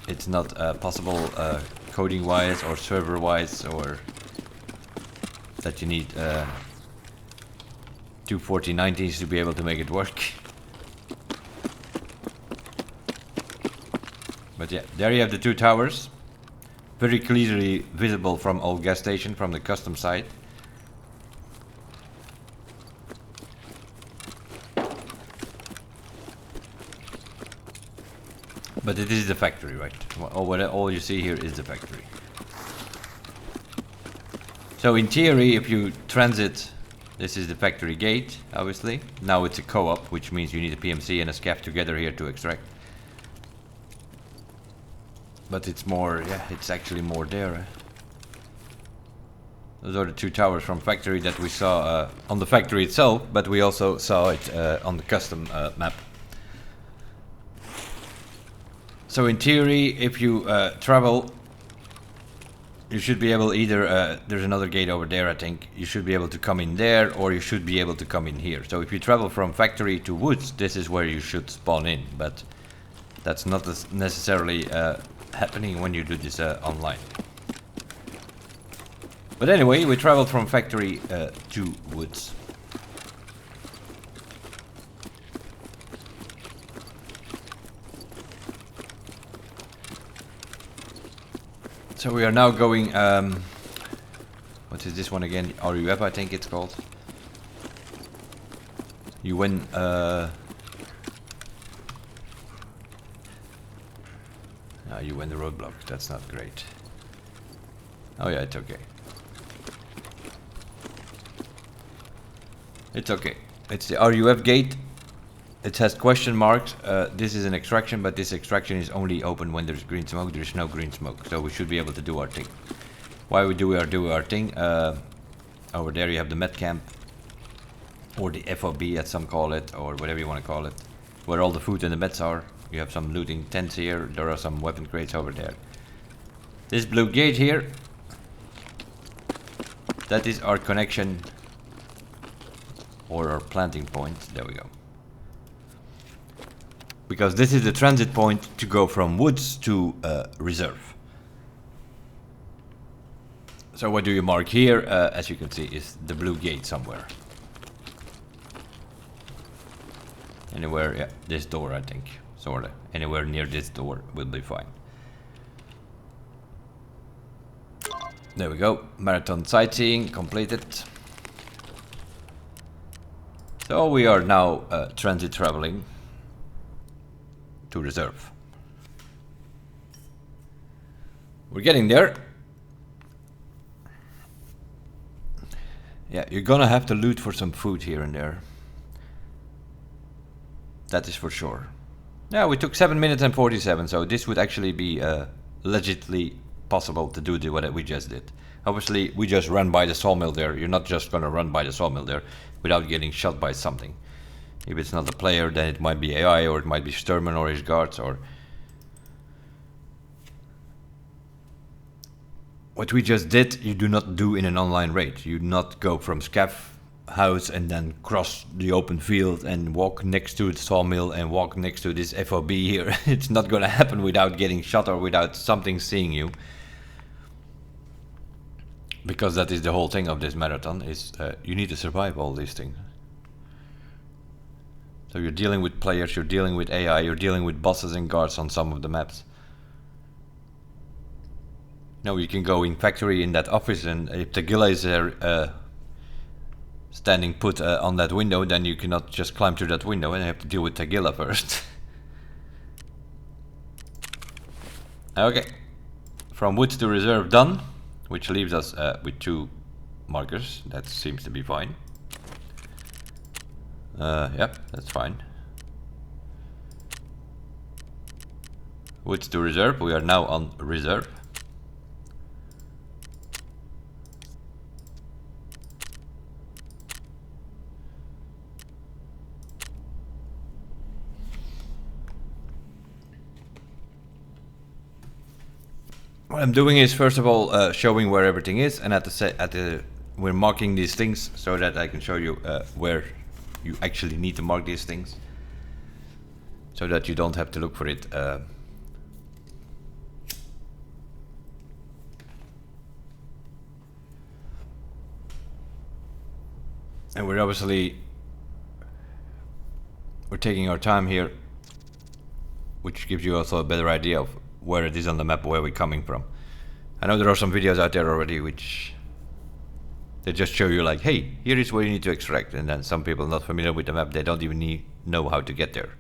[SPEAKER 1] it's not possible coding wise or server wise, or that you need two 4090s to be able to make it work. But yeah, there you have the two towers, very clearly visible from old gas station, from the custom side. But it is the factory, right? All you see here is the factory. So in theory, if you transit, this is the factory gate, obviously. Now it's a co-op, which means you need a PMC and a SCAF together here to extract. But it's more, yeah, it's actually more there. Those are the two towers from factory that we saw on the factory itself, but we also saw it on the custom map. So in theory, if you travel, you should be able either, there's another gate over there I think, you should be able to come in there, or you should be able to come in here. So if you travel from factory to woods, this is where you should spawn in, but that's not necessarily happening when you do this online. But anyway, we traveled from factory to woods. So we are now going, what is this one again? RUF I think it's called. You win, you win the roadblock, that's not great. Oh yeah, it's okay. It's okay. It's the RUF gate. It has question marks. This is an extraction, but this extraction is only open when there's green smoke. There's no green smoke, so we should be able to do our thing. Why we do our thing? Over there you have the med camp, or the FOB as some call it, or whatever you want to call it, where all the food and the meds are. You have some looting tents here. There are some weapon crates over there. This blue gate here, that is our connection, or our planting point. There we go. Because this is the transit point to go from woods to reserve. So what do you mark here? As you can see, is the blue gate somewhere. Anywhere, yeah, this door I think. Sorta. Anywhere near this door will be fine. There we go. Marathon sightseeing completed. So we are now transit traveling to reserve. We're getting there. Yeah, you're gonna have to loot for some food here and there. That is for sure. Yeah, we took 7 minutes and 47, so this would actually be legitimately possible to do what we just did. Obviously, we just ran by the sawmill there. You're not just gonna run by the sawmill there without getting shot by something. If it's not a player, then it might be AI, or it might be Sturman or his guards, or... What we just did, you do not do in an online raid. You do not go from scav house and then cross the open field and walk next to the sawmill and walk next to this FOB here. It's not gonna happen without getting shot or without something seeing you. Because that is the whole thing of this marathon, is you need to survive all these things. So you're dealing with players, you're dealing with AI, you're dealing with bosses and guards on some of the maps. Now you can go in factory in that office, and if Tagilla is there standing put on that window, then you cannot just climb through that window and you have to deal with Tagilla first. Okay, from woods to reserve done, which leaves us with 2 markers. That seems to be fine. Yep, that's fine. Woods to reserve, we are now on reserve. What I'm doing is, first of all, showing where everything is, and we're marking these things so that I can show you where you actually need to mark these things, so that you don't have to look for it. And we're taking our time here, which gives you also a better idea of where it is on the map, where we're coming from. I know there are some videos out there already which they just show you like, hey, here is where you need to extract, and then some people not familiar with the map, they don't even know how to get there.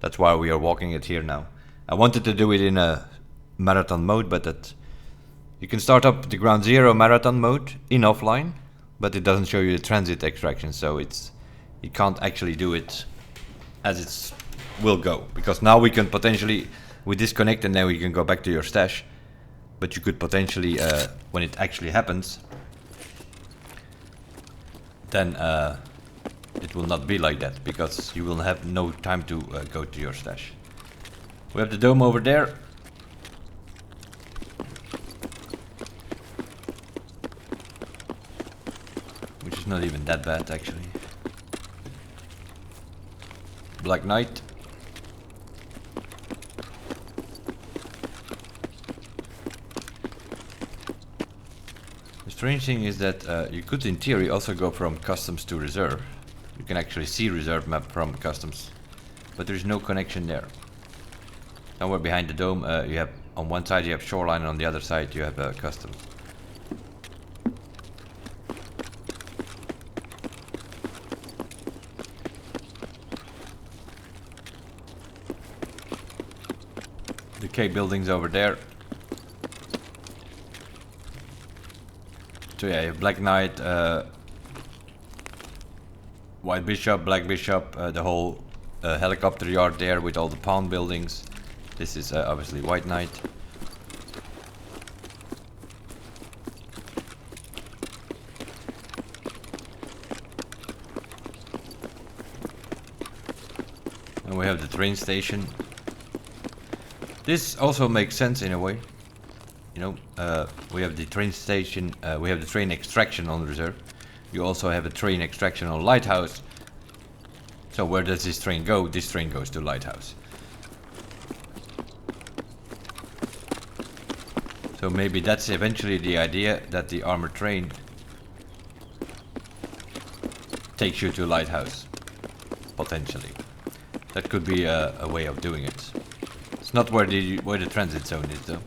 [SPEAKER 1] That's why we are walking it here now. I wanted to do it in a marathon mode, but that you can start up the ground zero marathon mode in offline, but it doesn't show you the transit extraction, so you can't actually do it as it will go, because now we can potentially, we disconnect and then we can go back to your stash, but you could potentially when it actually happens, then it will not be like that, because you will have no time to go to your stash. We have the dome over there. Which is not even that bad actually. Black Knight. The strange thing is that you could in theory also go from customs to reserve. You can actually see reserve map from customs, but there is no connection there. Somewhere behind the dome you have, on one side you have Shoreline and on the other side you have customs. The K buildings over there. So yeah, you have Black Knight, White Bishop, Black Bishop, the whole helicopter yard there with all the pawn buildings. This is obviously White Knight. And we have the train station. This also makes sense in a way. You know, we have the train station, we have the train extraction on reserve. You also have a train extraction on Lighthouse. So where does this train go? This train goes to Lighthouse. So maybe that's eventually the idea, that the armored train takes you to Lighthouse, potentially. That could be a way of doing it. It's not where the transit zone is though.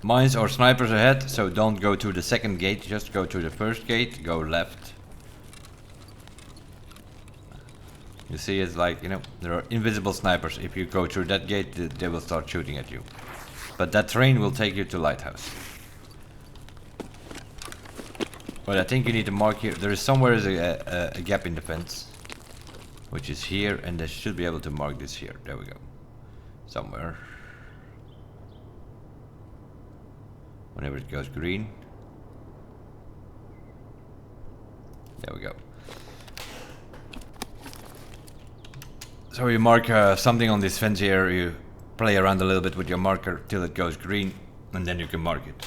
[SPEAKER 1] Mines or snipers ahead, so don't go to the second gate, just go to the first gate, go left. You see, it's like, you know, there are invisible snipers. If you go through that gate, they will start shooting at you. But that train will take you to Lighthouse. But I think you need to mark here. There is somewhere a gap in the fence, which is here, and they should be able to mark this here. There we go. Somewhere. Whenever it goes green. There we go. So you mark something on this fence here, you play around a little bit with your marker till it goes green, and then you can mark it.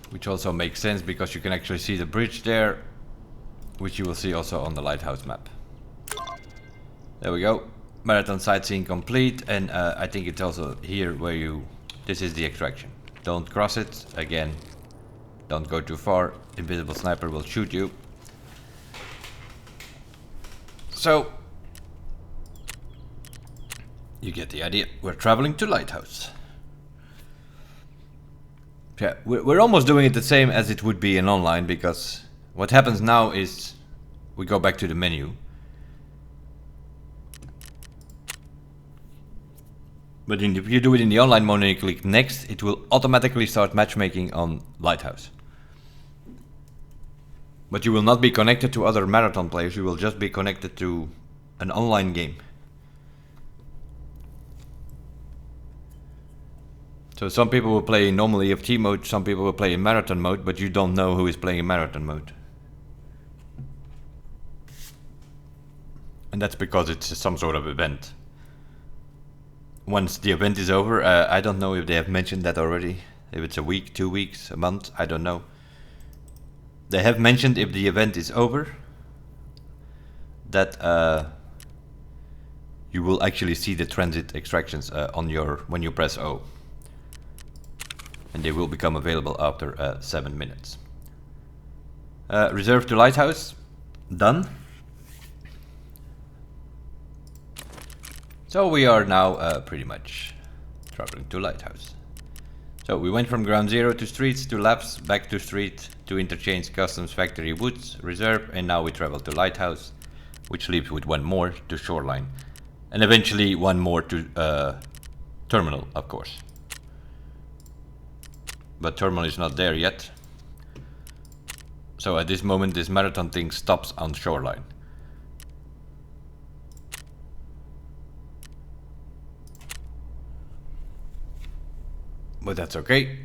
[SPEAKER 1] Which also makes sense because you can actually see the bridge there, which you will see also on the Lighthouse map. There we go. Marathon sightseeing complete, and I think it's also here where you... This is the extraction. Don't cross it. Again, don't go too far. Invisible sniper will shoot you. So, you get the idea. We're traveling to Lighthouse. Yeah, we're almost doing it the same as it would be in online, because what happens now is we go back to the menu. But if you do it in the online mode and you click next, it will automatically start matchmaking on Lighthouse. But you will not be connected to other marathon players, you will just be connected to an online game. So some people will play in normal EFT mode, some people will play in marathon mode, but you don't know who is playing in marathon mode. And that's because it's some sort of event. Once the event is over, I don't know if they have mentioned that already. If it's a week, 2 weeks, a month, I don't know. They have mentioned if the event is over, that you will actually see the transit extractions on your when you press O. And they will become available after 7 minutes. Reserve to Lighthouse, done. So we are now pretty much traveling to Lighthouse. So we went from ground zero to streets, to labs, back to street, to Interchange, customs, factory, woods, reserve, and now we travel to Lighthouse, which leaves with one more to Shoreline. And eventually one more to terminal, of course. But terminal is not there yet. So at this moment this marathon thing stops on Shoreline. But that's okay.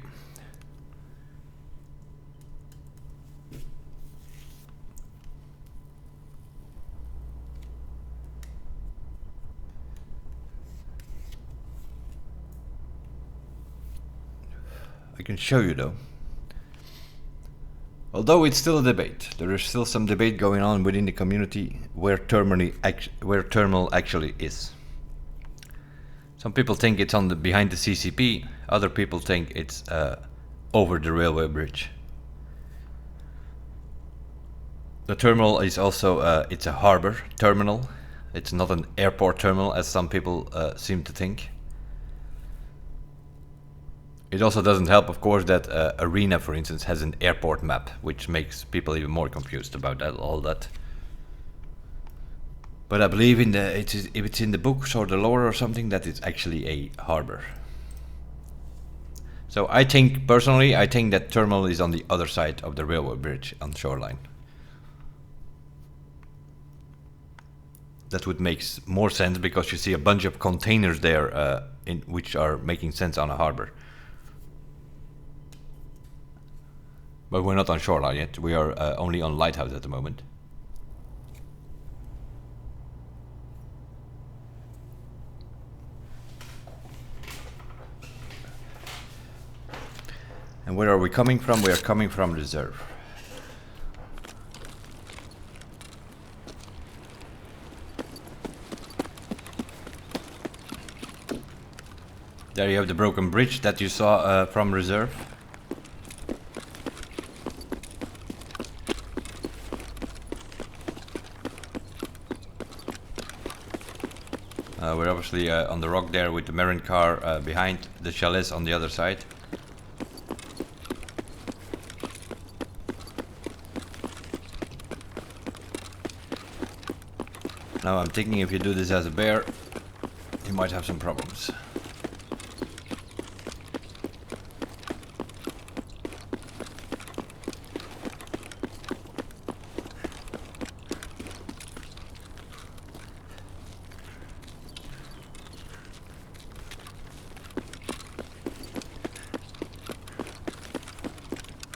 [SPEAKER 1] I can show you though. Although it's still a debate, there is still some debate going on within the community where terminal actually is. Some people think it's on the behind the CCP, other people think it's over the railway bridge. The terminal is also it's a harbor terminal. It's not an airport terminal as some people seem to think. It also doesn't help, of course, that Arena, for instance, has an airport map, which makes people even more confused about all that. But I believe if it's in the books or the lore or something, that it's actually a harbor. So I think, personally, that terminal is on the other side of the railway bridge on Shoreline. That would make more sense because you see a bunch of containers there which are making sense on a harbor. But we're not on Shoreline yet, we are only on Lighthouse at the moment. And where are we coming from? We are coming from reserve. There you have the broken bridge that you saw from reserve. We're obviously on the rock there with the Marin car behind the chalets on the other side. Now I'm thinking if you do this as a bear, you might have some problems.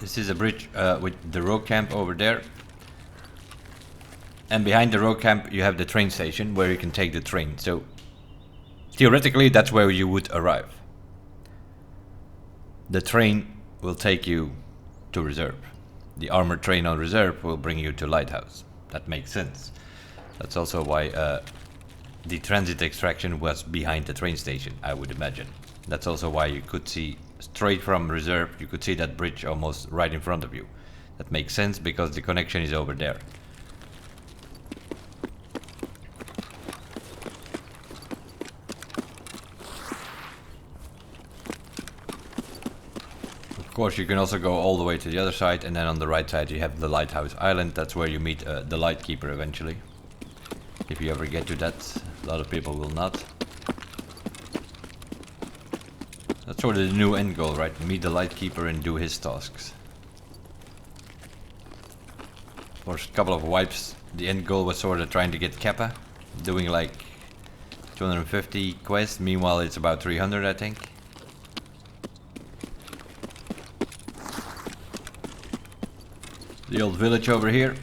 [SPEAKER 1] This is a bridge with the road camp over there. And behind the road camp you have the train station where you can take the train. So theoretically that's where you would arrive. The train will take you to Reserve. The armored train on Reserve will bring you to Lighthouse. That makes sense. That's also why the transit extraction was behind the train station, I would imagine. That's also why you could see straight from Reserve, you could see that bridge almost right in front of you. That makes sense because the connection is over there. Of course, you can also go all the way to the other side, and then on the right side you have the Lighthouse Island. That's where you meet the Lightkeeper eventually. If you ever get to that, a lot of people will not. That's sort of the new end goal, right? Meet the Lightkeeper and do his tasks. For a couple of wipes, the end goal was sort of trying to get Kappa, doing like 250 quests. Meanwhile, it's about 300, I think. The old village over here.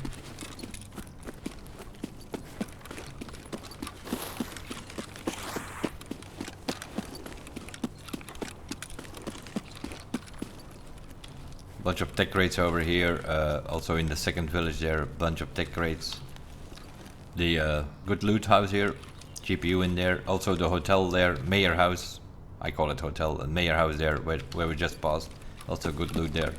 [SPEAKER 1] Bunch of tech crates over here. Also in the second village there, a bunch of tech crates. The good loot house here. GPU in there. Also the hotel there, Mayor House. I call it hotel. Mayor House there, where we just passed. Also good loot there.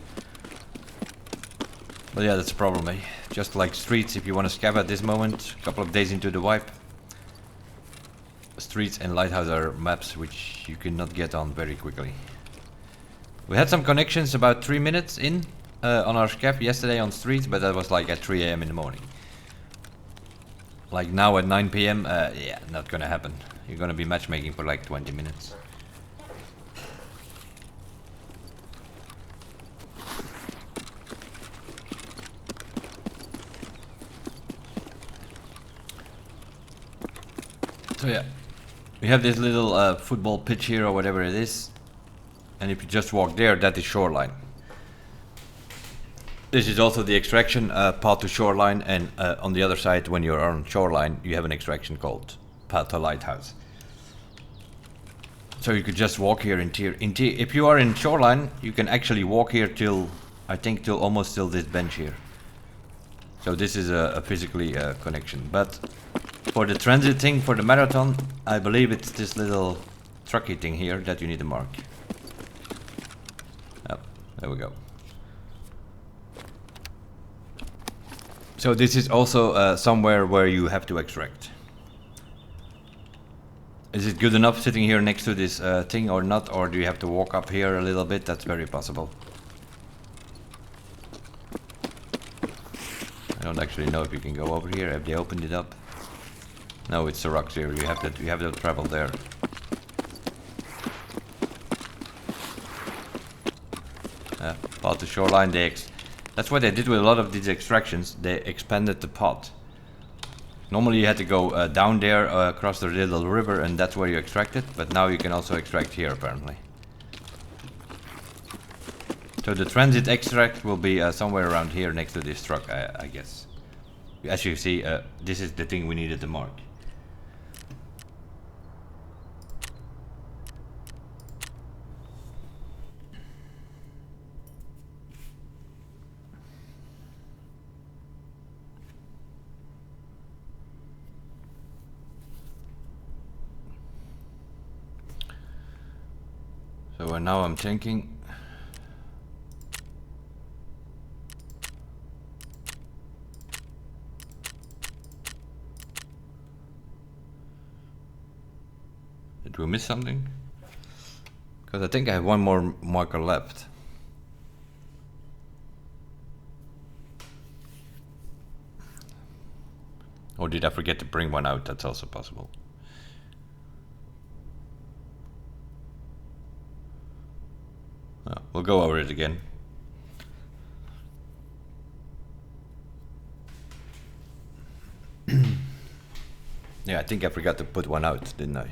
[SPEAKER 1] But yeah, that's a problem, eh? Just like Streets, if you want to scab at this moment, a couple of days into the wipe. Streets and Lighthouse are maps which you cannot get on very quickly. We had some connections about 3 minutes in on our scab yesterday on Streets, but that was like at 3 AM in the morning. Like now at 9 PM, yeah, not gonna happen. You're gonna be matchmaking for like 20 minutes. So yeah, we have this little football pitch here or whatever it is, and if you just walk there, that is Shoreline. This is also the extraction path to Shoreline, and on the other side, when you're on Shoreline, you have an extraction called path to Lighthouse. So you could just walk here if you are in Shoreline, you can actually walk here till, I think, almost till this bench here. So this is a physically connection, but for the transit thing, for the marathon, I believe it's this little trucky thing here that you need to mark. Oh, there we go. So this is also somewhere where you have to extract. Is it good enough sitting here next to this thing or not, or do you have to walk up here a little bit? That's very possible. I don't actually know if you can go over here. Have they opened it up? No, it's the rocks here. You have to travel there. Path to Shoreline. That's what they did with a lot of these extractions. They expanded the path. Normally you had to go down there across the little river, and that's where you extracted. But now you can also extract here, apparently. So the transit extract will be somewhere around here next to this truck, I guess. As you see, this is the thing we needed to mark. So now I'm thinking. we miss something? Because I think I have one more marker left. Or did I forget to bring one out? That's also possible. We'll go over it again. Yeah, I think I forgot to put one out, didn't I?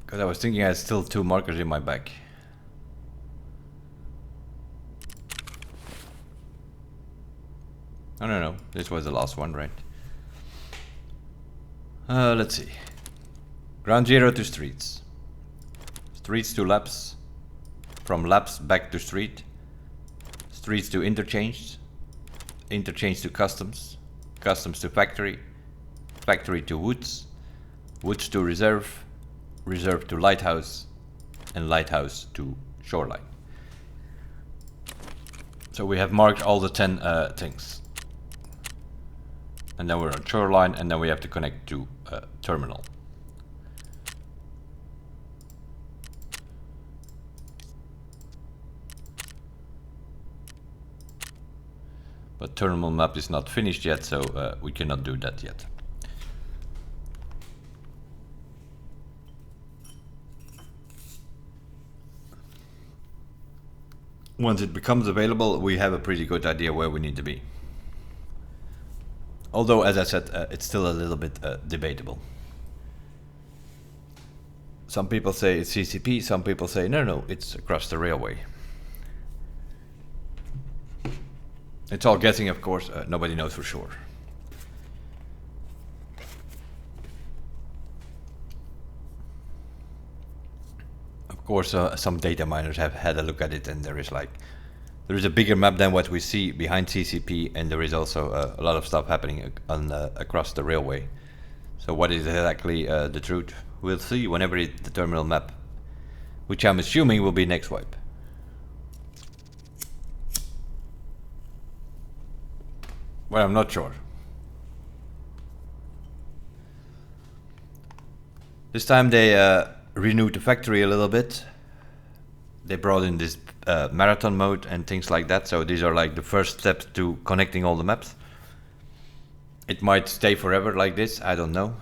[SPEAKER 1] Because I was thinking I had still 2 markers in my bag. Oh, no, this was the last one, right? Let's see. Ground zero to streets. Streets to labs. From labs back to street. Streets to interchange. Interchange to customs. Customs to factory. Factory to woods. Woods to reserve. Reserve to Lighthouse. And Lighthouse to Shoreline. So we have marked all the 10 things. And then we're on Shoreline, and then we have to connect to terminal. But terminal map is not finished yet, so we cannot do that yet. Once it becomes available, we have a pretty good idea where we need to be. Although, as I said, it's still a little bit debatable. Some people say it's CCP, some people say no, it's across the railway. It's all guessing, of course, nobody knows for sure. Of course, some data miners have had a look at it, and there is a bigger map than what we see behind CCP, and there is also a lot of stuff happening on across the railway. So what is exactly the truth? We'll see whenever the terminal map, which I'm assuming will be next wipe. Well, I'm not sure. This time they renewed the factory a little bit. They brought in this marathon mode and things like that, so these are like the first steps to connecting all the maps. It might stay forever like this, I don't know.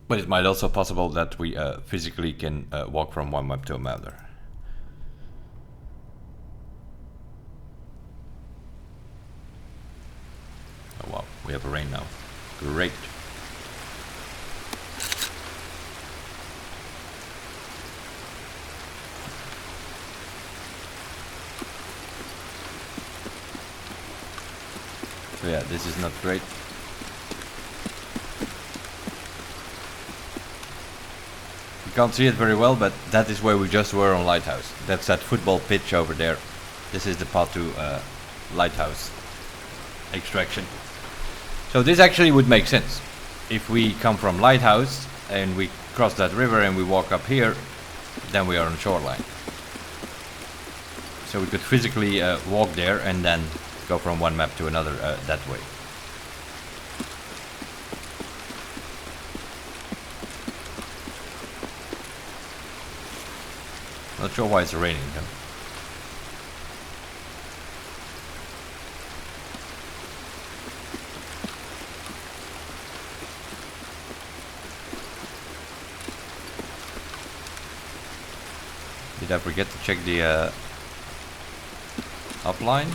[SPEAKER 1] But it might also be possible that we physically can walk from one map to another. Oh wow, we have a rain now. Great. So yeah, this is not great. You can't see it very well, but that is where we just were on Lighthouse. That's that football pitch over there. This is the path to Lighthouse extraction. So this actually would make sense. If we come from Lighthouse and we cross that river and we walk up here, then we are on Shoreline. So we could physically walk there and then go from one map to another that way. Not sure why it's raining though. Did I forget to check the upline?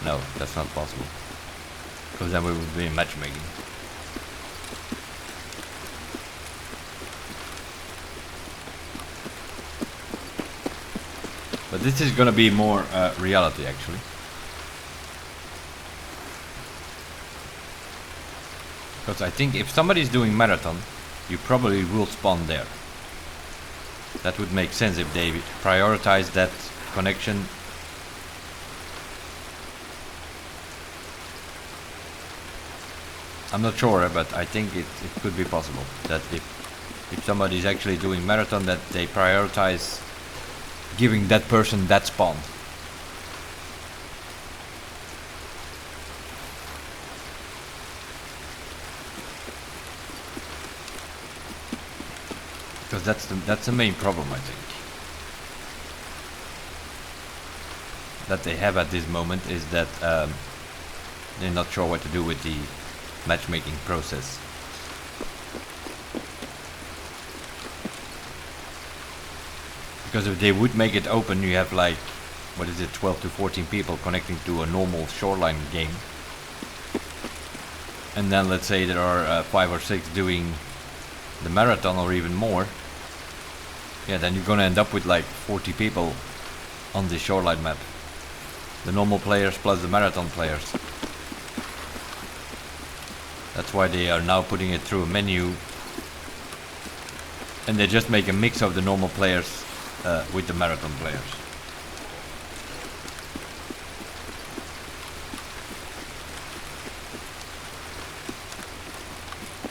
[SPEAKER 1] No, that's not possible. Because then we would be in matchmaking. But this is gonna be more reality actually. Because I think if somebody's doing marathon, you probably will spawn there. That would make sense if they prioritize that connection. I'm not sure, but I think it could be possible that if somebody is actually doing marathon, that they prioritize giving that person that spawn. Because that's the main problem, I think, that they have at this moment, is that they're not sure what to do with the matchmaking process. Because if they would make it open, you have like, what is it, 12 to 14 people connecting to a normal Shoreline game. And then let's say there are 5 or 6 doing the marathon or even more. Yeah, then you're gonna end up with like 40 people on the Shoreline map. The normal players plus the marathon players. That's why they are now putting it through a menu. And they just make a mix of the normal players with the marathon players.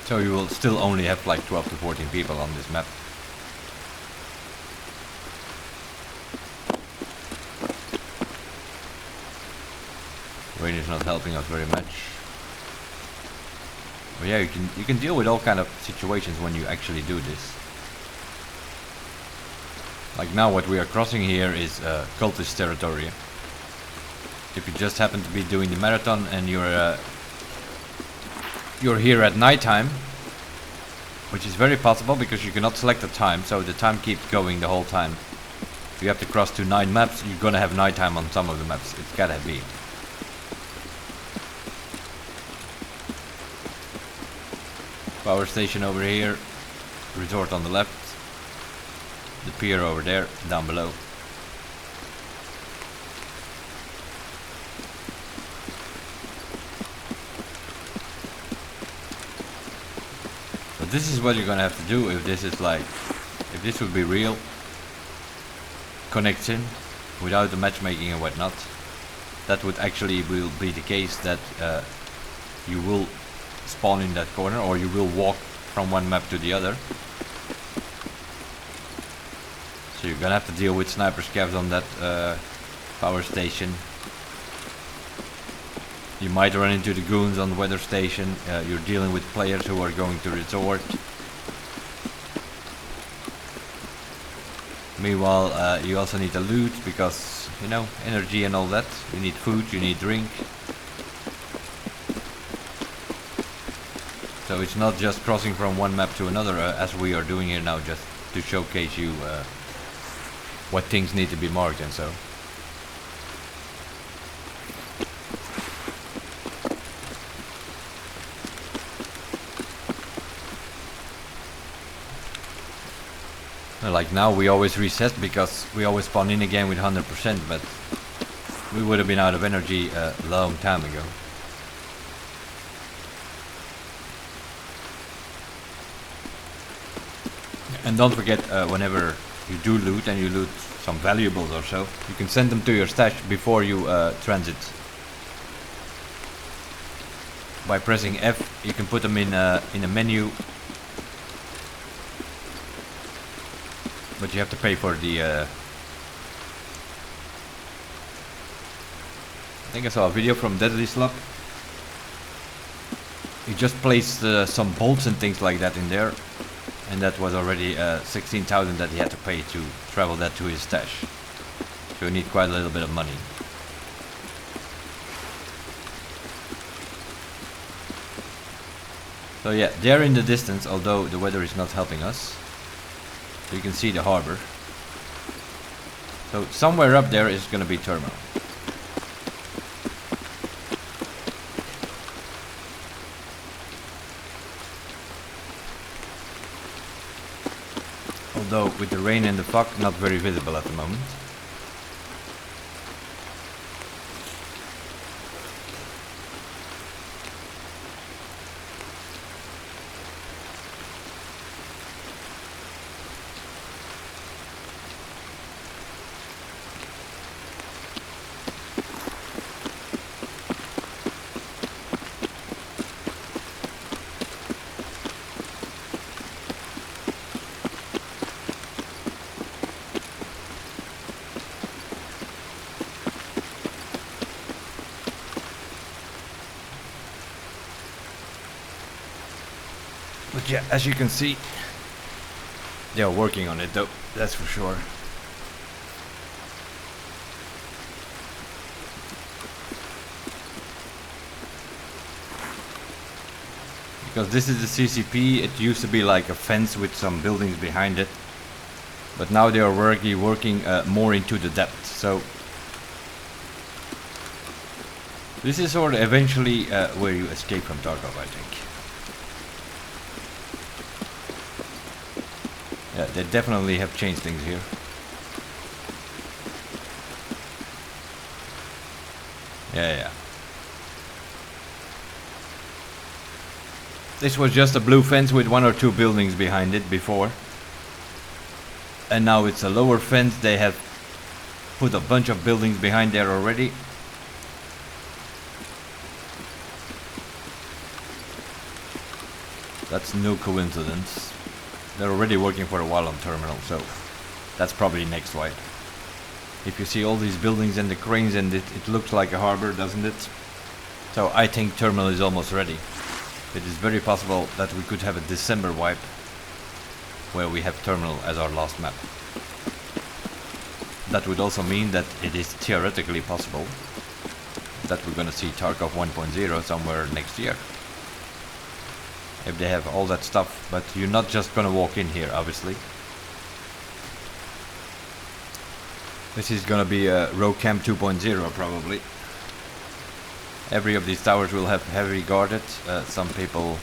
[SPEAKER 1] So you will still only have like 12 to 14 people on this map. Rain is not helping us very much. But yeah, you can deal with all kind of situations when you actually do this. Like now what we are crossing here is cultist territory. If you just happen to be doing the marathon and you're here at nighttime, which is very possible because you cannot select the time, so the time keeps going the whole time. If you have to cross to 9 maps, you're gonna have nighttime on some of the maps. It's gotta be. Power station over here, resort on the left, the pier over there, down below. But this is what you're gonna have to do if this is like, if this would be real connection without the matchmaking and whatnot. That would actually will be the case that you will spawn in that corner, or you will walk from one map to the other. So you're gonna have to deal with sniper scavs on that power station. You might run into the goons on the weather station. You're dealing with players who are going to resort. Meanwhile, you also need to loot because, you know, energy and all that. You need food, you need drink. So it's not just crossing from one map to another as we are doing here now, just to showcase you what things need to be marked and so. Like now we always reset because we always spawn in again with 100%, but we would have been out of energy a long time ago. And don't forget, whenever you do loot and you loot some valuables or so, you can send them to your stash before you transit. By pressing F, you can put them in a menu, but you have to pay for the. I think I saw a video from Deadly Slug. He just placed some bolts and things like that in there. And that was already 16,000 that he had to pay to travel that to his stash. So you need quite a little bit of money. So yeah, there in the distance, although the weather is not helping us, you can see the harbor. So somewhere up there is going to be terminal. Although with the rain and the fog, not very visible at the moment. But yeah, as you can see, they are working on it though, that's for sure. Because this is the CCP, it used to be like a fence with some buildings behind it. But now they are working more into the depth, so this is sort of eventually where you escape from Tarkov, I think. Yeah, they definitely have changed things here. Yeah. This was just a blue fence with 1 or 2 buildings behind it before. And now it's a lower fence. They have put a bunch of buildings behind there already. That's no coincidence. They're already working for a while on terminal, so that's probably next wipe. If you see all these buildings and the cranes, and it looks like a harbor, doesn't it? So I think terminal is almost ready. It is very possible that we could have a December wipe where we have terminal as our last map. That would also mean that it is theoretically possible that we're gonna see Tarkov 1.0 somewhere next year. If they have all that stuff, but you're not just gonna walk in here, obviously. This is gonna be a row camp 2.0 probably. Every of these towers will have heavily guarded. Some people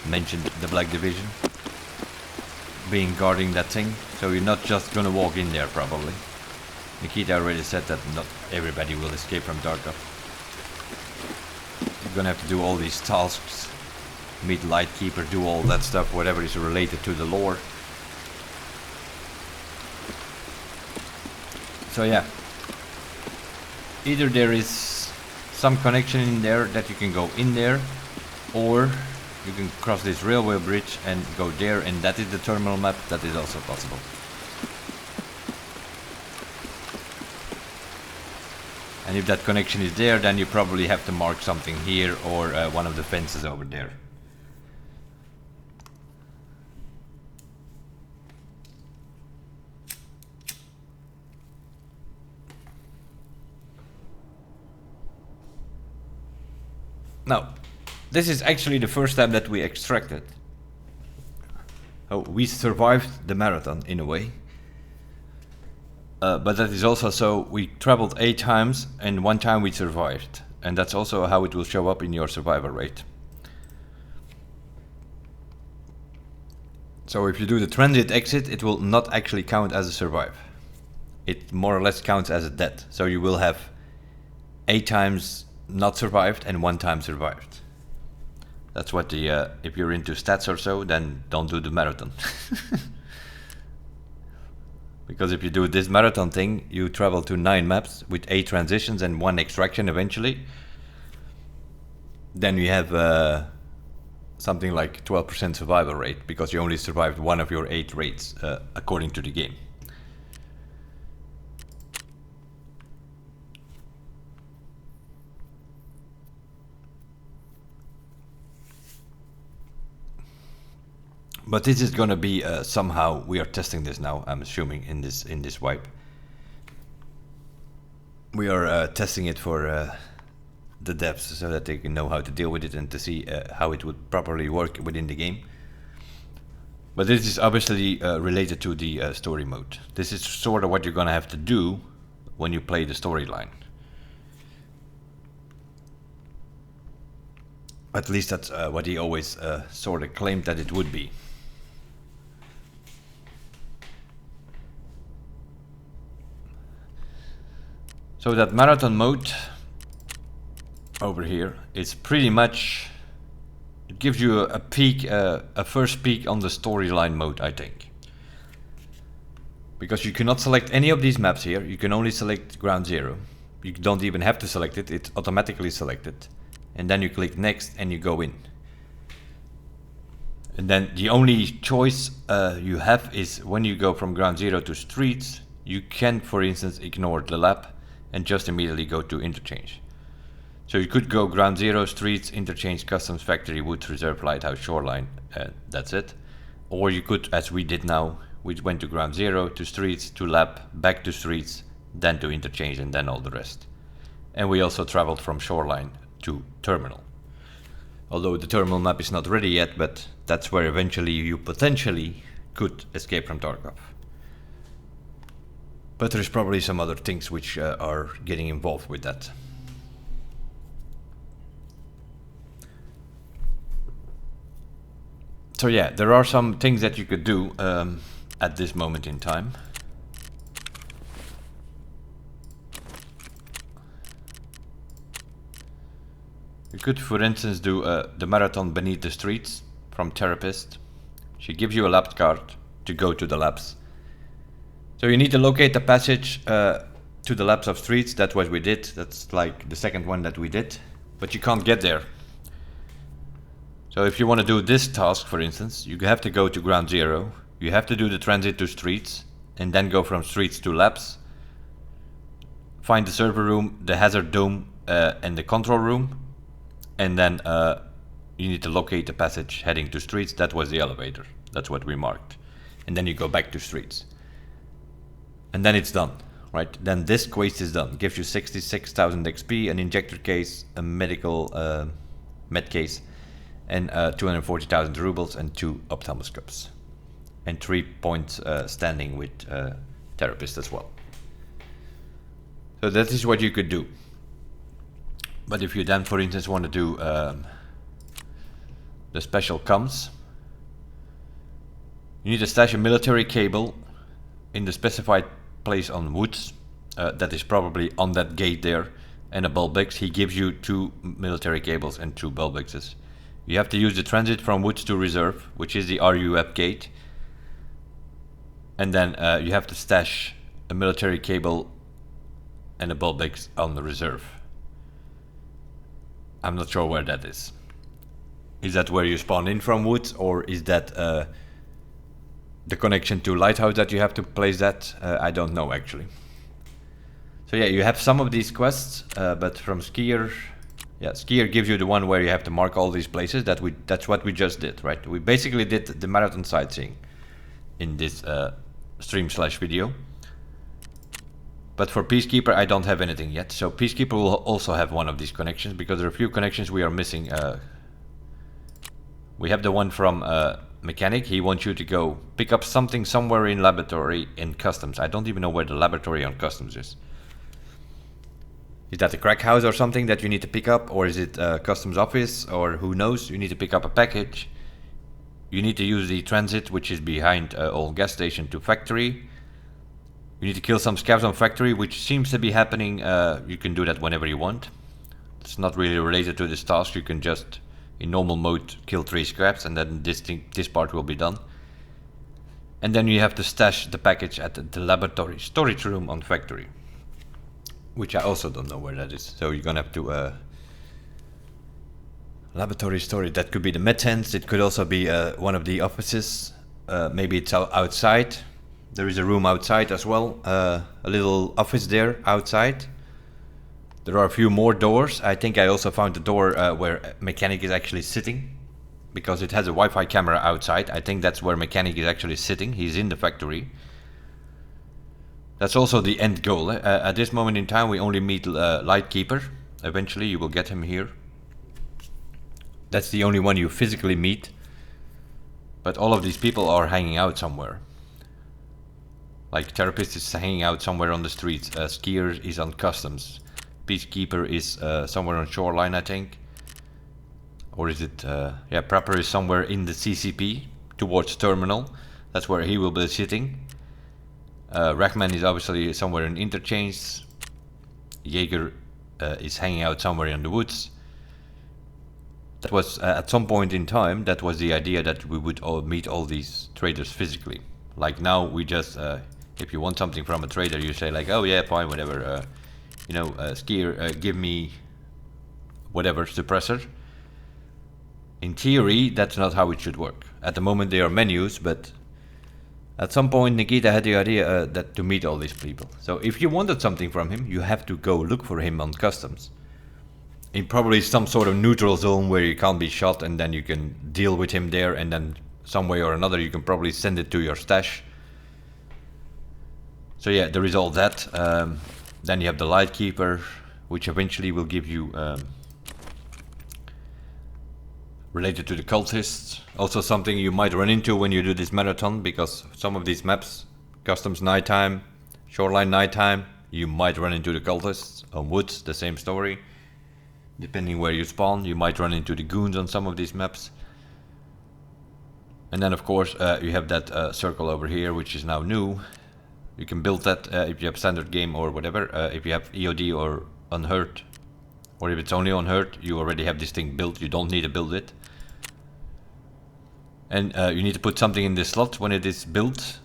[SPEAKER 1] mentioned the Black Division being guarding that thing, so you're not just gonna walk in there probably. Nikita already said that not everybody will escape from Tarkov. You're gonna have to do all these tasks, meet Lightkeeper, do all that stuff, whatever is related to the lore. So yeah, either there is some connection in there that you can go in there, or you can cross this railway bridge and go there, and that is the terminal map. That is also possible. And if that connection is there, then you probably have to mark something here or one of the fences over there. Now, this is actually the first time that we extracted. Oh, we survived the marathon in a way. But that is also so we traveled 8 times and 1 time we survived. And that's also how it will show up in your survival rate. So if you do the transit exit, it will not actually count as a survive. It more or less counts as a death. So you will have 8 times not survived and 1 time survived. That's what the if you're into stats or so, then don't do the marathon. Because if you do this marathon thing, you travel to 9 maps with 8 transitions and 1 extraction eventually. Then you have something like 12% survival rate, because you only survived 1 of your 8 rates according to the game. But this is gonna be somehow we are testing this now. I'm assuming in this wipe, we are testing it for the devs so that they can know how to deal with it and to see how it would properly work within the game. But this is obviously related to the story mode. This is sort of what you're gonna have to do when you play the storyline. At least that's what he always sort of claimed that it would be. So that marathon mode over here is pretty much, it gives you a peek, a first peek on the storyline mode, I think. Because you cannot select any of these maps here, you can only select Ground Zero. You don't even have to select it, it's automatically selected. And then you click next and you go in. And then the only choice you have is when you go from Ground Zero to Streets, you can, for instance, ignore the lab and just immediately go to Interchange. So you could go ground zero, streets, interchange, customs, factory, woods, reserve, lighthouse, shoreline. That's it. Or you could, as we did now, we went to ground zero, to streets, to lab, back to streets, then to interchange, and then all the rest. And we also traveled from shoreline to terminal. Although the terminal map is not ready yet, but that's where eventually you potentially could escape from Tarkov. But there's probably some other things which are getting involved with that. So yeah, there are some things that you could do at this moment in time. You could, for instance, do the marathon beneath the streets from Therapist. She gives you a lab card to go to the labs. So you need to locate the passage to the labs of streets. That's what we did. That's like the second one that we did. But you can't get there. So if you want to do this task, for instance, you have to go to ground zero. You have to do the transit to streets and then go from streets to labs. Find the server room, the hazard dome, and the control room. And then you need to locate the passage heading to streets. That was the elevator. That's what we marked. And then you go back to streets. And then it's done, right? Then this quest is done. Gives you 66,000 XP, an injector case, a medical med case, and 240,000 rubles and 2 ophthalmoscopes. And 3 points standing with therapist as well. So that is what you could do. But if you then, for instance, want to do the special comms, you need to stash a military cable in the specified place on woods. That is probably on that gate there, and a bulbex. He gives you 2 military cables and 2 bulbexes. You have to use the transit from woods to reserve, which is the RUF gate. And then you have to stash a military cable and a bulbex on the reserve. I'm not sure where that is. Is that where you spawn in from woods, or is that the connection to Lighthouse that you have to place that? I don't know actually. So yeah, you have some of these quests, but from Skier, yeah, Skier gives you the one where you have to mark all these places. That's what we just did, right? We basically did the marathon sightseeing in this stream/video. But for Peacekeeper, I don't have anything yet. So Peacekeeper will also have one of these connections, because there are a few connections we are missing. We have the one from Mechanic. He wants you to go pick up something somewhere in laboratory in customs. I don't even know where the laboratory on customs is. Is that a crack house or something that you need to pick up? Or is it customs office? Or who knows? You need to pick up a package. You need to use the transit, which is behind old gas station, to factory. You need to kill some scavs on factory, which seems to be happening. You can do that whenever you want. It's not really related to this task. You can just, in normal mode, kill 3 scraps, and then this part will be done. And then you have to stash the package at the laboratory storage room on factory, which I also don't know where that is. So you're gonna have to laboratory storage. That could be the med tents. It could also be one of the offices. Maybe it's outside. There is a room outside as well, a little office there outside. There are a few more doors. I think I also found the door where Mechanic is actually sitting, because it has a Wi-Fi camera outside. I think that's where Mechanic is actually sitting. He's in the factory. That's also the end goal. At this moment in time, we only meet Lightkeeper. Eventually, you will get him here. That's the only one you physically meet. But all of these people are hanging out somewhere. Like Therapist is hanging out somewhere on the streets. Skier is on customs. Peacekeeper is somewhere on Shoreline, I think. Or is it... yeah, Prepper is somewhere in the CCP towards Terminal. That's where he will be sitting. Rachman is obviously somewhere in Interchange. Jaeger is hanging out somewhere in the woods. That was, at some point in time, that was the idea, that we would all meet all these traders physically. Like now, we just... if you want something from a trader, you say like, oh yeah, fine, whatever. You know, Skier, give me whatever suppressor. In theory, that's not how it should work. At the moment, they are menus, but at some point, Nikita had the idea that to meet all these people. So if you wanted something from him, you have to go look for him on customs. in probably some sort of neutral zone where you can't be shot, and then you can deal with him there, and then some way or another you can probably send it to your stash. So yeah, there is all that. Then you have the Lightkeeper, which eventually will give you related to the cultists. Also something you might run into when you do this marathon, because some of these maps, Customs nighttime, Shoreline nighttime, you might run into the cultists. On Woods, the same story. Depending where you spawn, you might run into the goons on some of these maps. And then of course you have that circle over here, which is now new. You can build that if you have standard game or whatever. If you have EOD or unhurt, or if it's only unhurt, you already have this thing built. You don't need to build it. And you need to put something in this slot when it is built,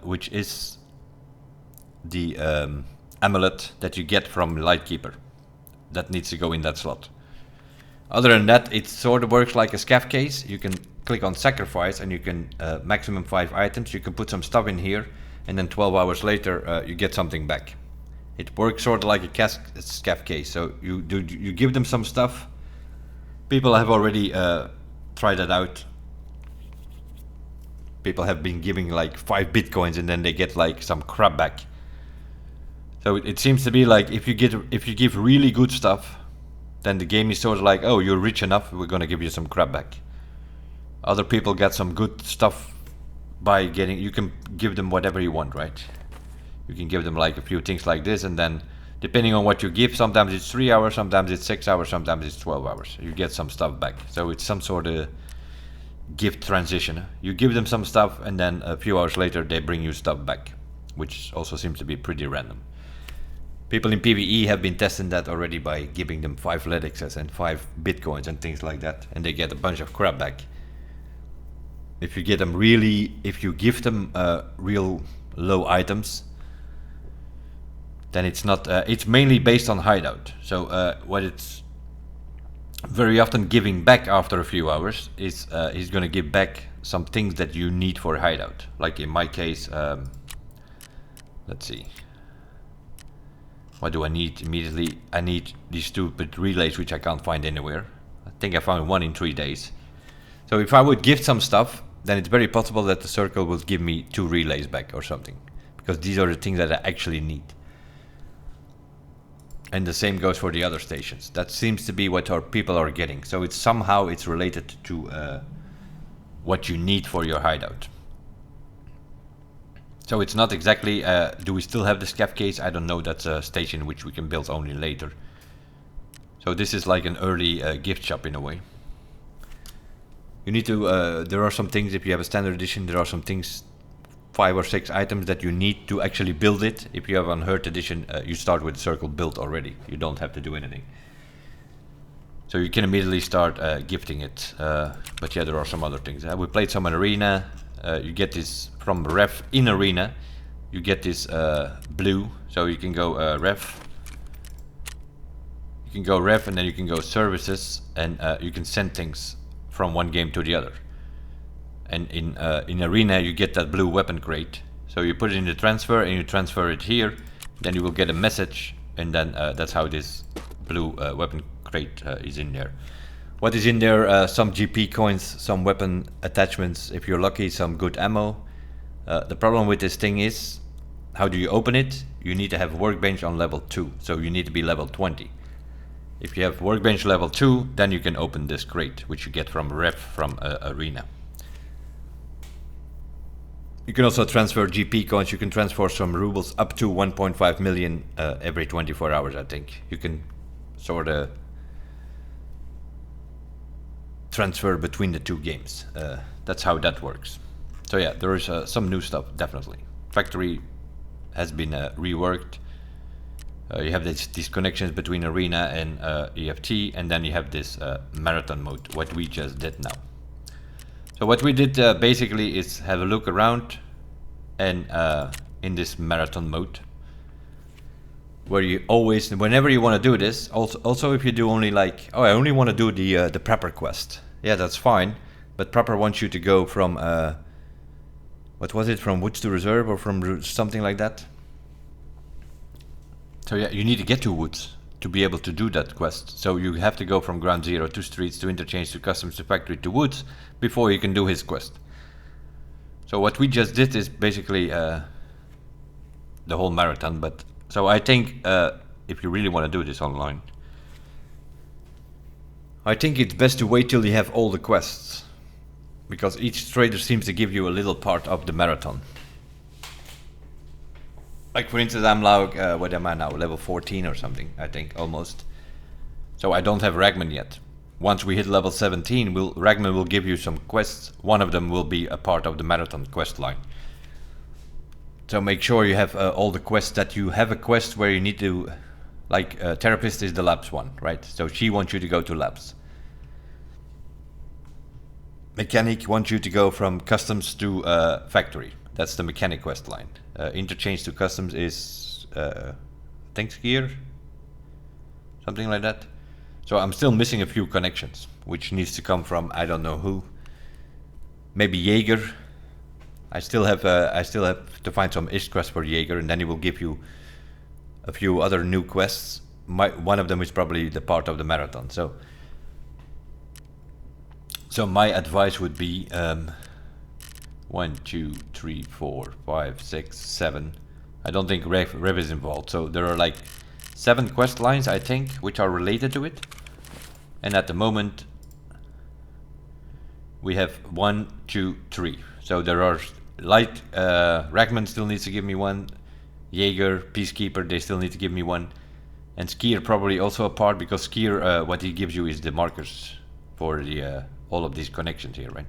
[SPEAKER 1] which is the amulet that you get from Lightkeeper. That needs to go in that slot. Other than that, it sort of works like a scav case. You can click on sacrifice and you can maximum 5 items. You can put some stuff in here, and then 12 hours later you get something back. It works sort of like a scav case. So you give them some stuff. People have already tried that out. People have been giving like 5 bitcoins and then they get like some crap back. So it seems to be like if you give really good stuff, then the game is sort of like, oh, you're rich enough, we're gonna give you some crap back. Other people get some good stuff by getting, you can give them whatever you want, right? You can give them like a few things like this, and then depending on what you give, sometimes it's 3 hours, sometimes it's 6 hours, sometimes it's 12 hours. You get some stuff back. So it's some sort of gift transition. You give them some stuff and then a few hours later they bring you stuff back, which also seems to be pretty random. People in PvE have been testing that already by giving them 5 Ledixes and 5 bitcoins and things like that, and they get a bunch of crap back. If you give them real low items, then it's not. It's mainly based on hideout. So what it's very often giving back after a few hours is he's going to give back some things that you need for hideout. Like in my case, let's see. What do I need immediately? I need these stupid relays, which I can't find anywhere. I think I found one in 3 days. So if I would gift some stuff, then it's very possible that the circle will give me 2 relays back or something, because these are the things that I actually need. And the same goes for the other stations. That seems to be what our people are getting. So it's somehow it's related to what you need for your hideout. So it's not exactly, do we still have the scav case? I don't know, that's a station which we can build only later. So this is like an early gift shop in a way. You need to, there are some things, if you have a standard edition, there are some things, 5 or 6 items that you need to actually build it. If you have unhurt edition, you start with circle built already. You don't have to do anything. So you can immediately start gifting it. But yeah, there are some other things. We played some in arena. You get this from ref in arena. You get this blue, so you can go ref. You can go ref, and then you can go services, and you can send things from one game to the other. And in arena you get that blue weapon crate. So you put it in the transfer and you transfer it here. Then you will get a message, and then that's how this blue weapon crate is in there. What is in there? Some GP coins, some weapon attachments, if you're lucky, some good ammo. The problem with this thing is, how do you open it? You need to have workbench on level 2, so you need to be level 20. If you have workbench level 2, then you can open this crate, which you get from ref from arena. You can also transfer GP coins. You can transfer some rubles up to 1.5 million every 24 hours, I think. You can sort of transfer between the 2 games. That's how that works. So yeah, there is some new stuff, definitely. Factory has been reworked. You have these connections between arena and EFT, and then you have this marathon mode, what we just did now. So what we did basically is have a look around, and in this marathon mode, where you always, whenever you want to do this, also if you do only like, oh, I only want to do the prepper quest. Yeah, that's fine, but prepper wants you to go from, what was it, from Woods to Reserve, or from something like that? So yeah, you need to get to Woods. to be able to do that quest. So you have to go from ground zero to streets to interchange to customs to factory to woods before you can do his quest. So what we just did is basically the whole marathon. But so I think if you really want to do this online, I think it's best to wait till you have all the quests, because each trader seems to give you a little part of the marathon. Like for instance, I'm like, what am I now, level 14 or something, I think, almost. So I don't have Ragman yet. Once we hit level 17, Ragman will give you some quests. One of them will be a part of the marathon quest line. So make sure you have all the quests, that you have a quest where you need to, like therapist is the labs one, right? So she wants you to go to labs. Mechanic wants you to go from customs to factory. That's the mechanic quest line. Interchange to customs is, I think, skier, something like that. So I'm still missing a few connections, which needs to come from I don't know who. Maybe Jaeger. I still have to find some ish quests for Jaeger, and then he will give you a few other new quests. One of them is probably the part of the marathon. So my advice would be 1, 2, 3, 4, 5, 6, 7. I don't think Rev is involved. So there are like 7 quest lines, I think, which are related to it. And at the moment, we have 1, 2, 3. So there are Ragman still needs to give me one. Jaeger, Peacekeeper, they still need to give me one. And Skier probably also a part, because Skier, what he gives you is the markers for the all of these connections here, right?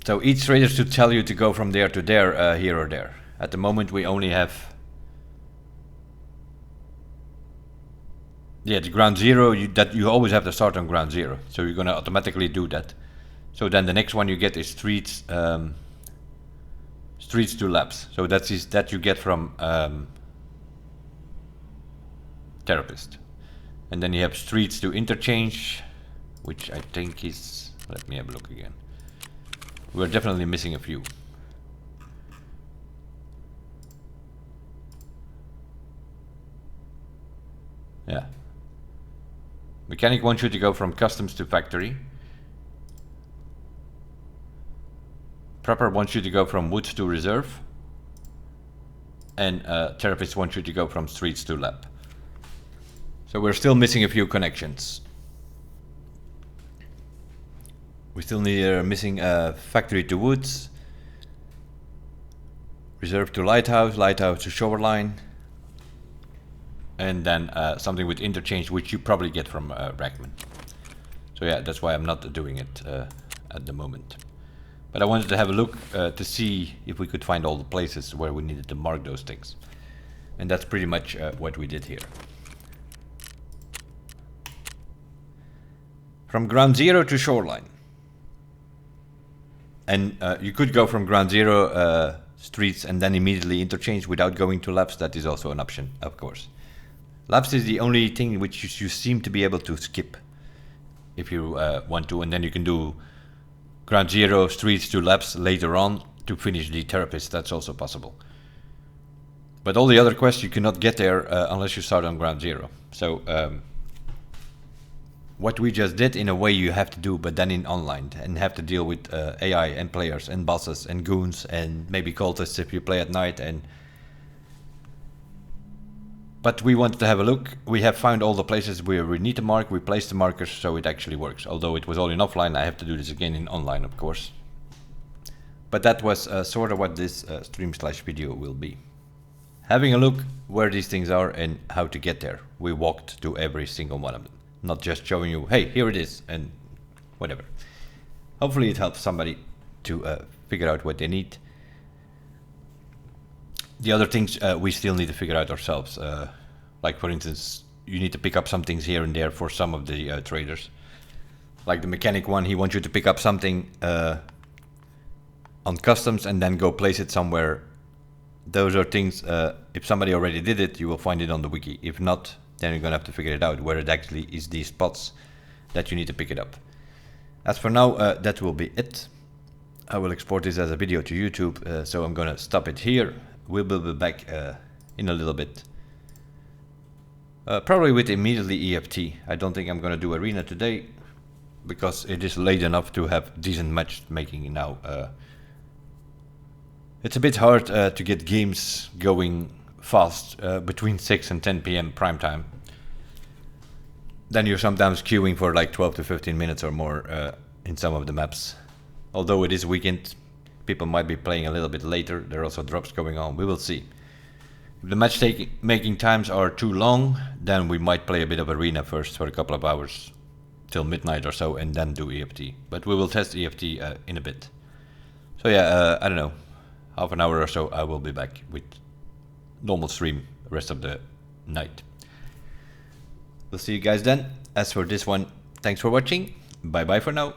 [SPEAKER 1] So each trader should tell you to go from there to there, here or there. At the moment we only have, the ground zero, you always have to start on ground zero. So you're gonna automatically do that. So then the next one you get is streets to labs. So that you get from therapist. And then you have streets to interchange, which I think is, let me have a look again. We're definitely missing a few. Yeah. Mechanic wants you to go from customs to factory. Prepper wants you to go from woods to reserve. And therapist wants you to go from streets to lab. So we're still missing a few connections. We still missing factory to woods, reserve to Lighthouse, Lighthouse to Shoreline, and then something with interchange, which you probably get from Ragman. So yeah, that's why I'm not doing it at the moment. But I wanted to have a look to see if we could find all the places where we needed to mark those things. And that's pretty much what we did here. From ground zero to Shoreline. And you could go from ground zero streets and then immediately interchange without going to labs. That is also an option, of course. Labs is the only thing which you seem to be able to skip if you want to, and then you can do ground zero streets to labs later on to finish the therapist. That's also possible. But all the other quests you cannot get there unless you start on ground zero. So what we just did, in a way you have to do, but then in online, and have to deal with AI and players and bosses and goons and maybe cultists if you play at night. But we wanted to have a look. We have found all the places where we need to mark. We placed the markers, so it actually works. Although it was all in offline, I have to do this again in online, of course. But that was sort of what this stream/video will be. Having a look where these things are and how to get there. We walked to every single one of them. Not just showing you, hey, here it is, and whatever. Hopefully it helps somebody to figure out what they need. The other things we still need to figure out ourselves. Like for instance, you need to pick up some things here and there for some of the traders. Like the mechanic one, he wants you to pick up something on customs and then go place it somewhere. Those are things, if somebody already did it, you will find it on the wiki. If not, then you're gonna have to figure it out where it actually is these spots that you need to pick it up. As for now, that will be it. I will export this as a video to YouTube, so I'm gonna stop it here. We will be back in a little bit. Probably with immediately EFT. I don't think I'm gonna do arena today because it is late enough to have decent matchmaking now. It's a bit hard to get games going fast between 6 and 10 p.m. prime time. Then you're sometimes queuing for like 12 to 15 minutes or more in some of the maps. Although it is weekend, people might be playing a little bit later. There are also drops going on. We will see. If the matchmaking times are too long, then we might play a bit of arena first for a couple of hours till midnight or so, and then do EFT. But we will test EFT in a bit. So yeah, I don't know, half an hour or so I will be back with normal stream the rest of the night. We'll see you guys then. As for this one, thanks for watching. Bye bye for now.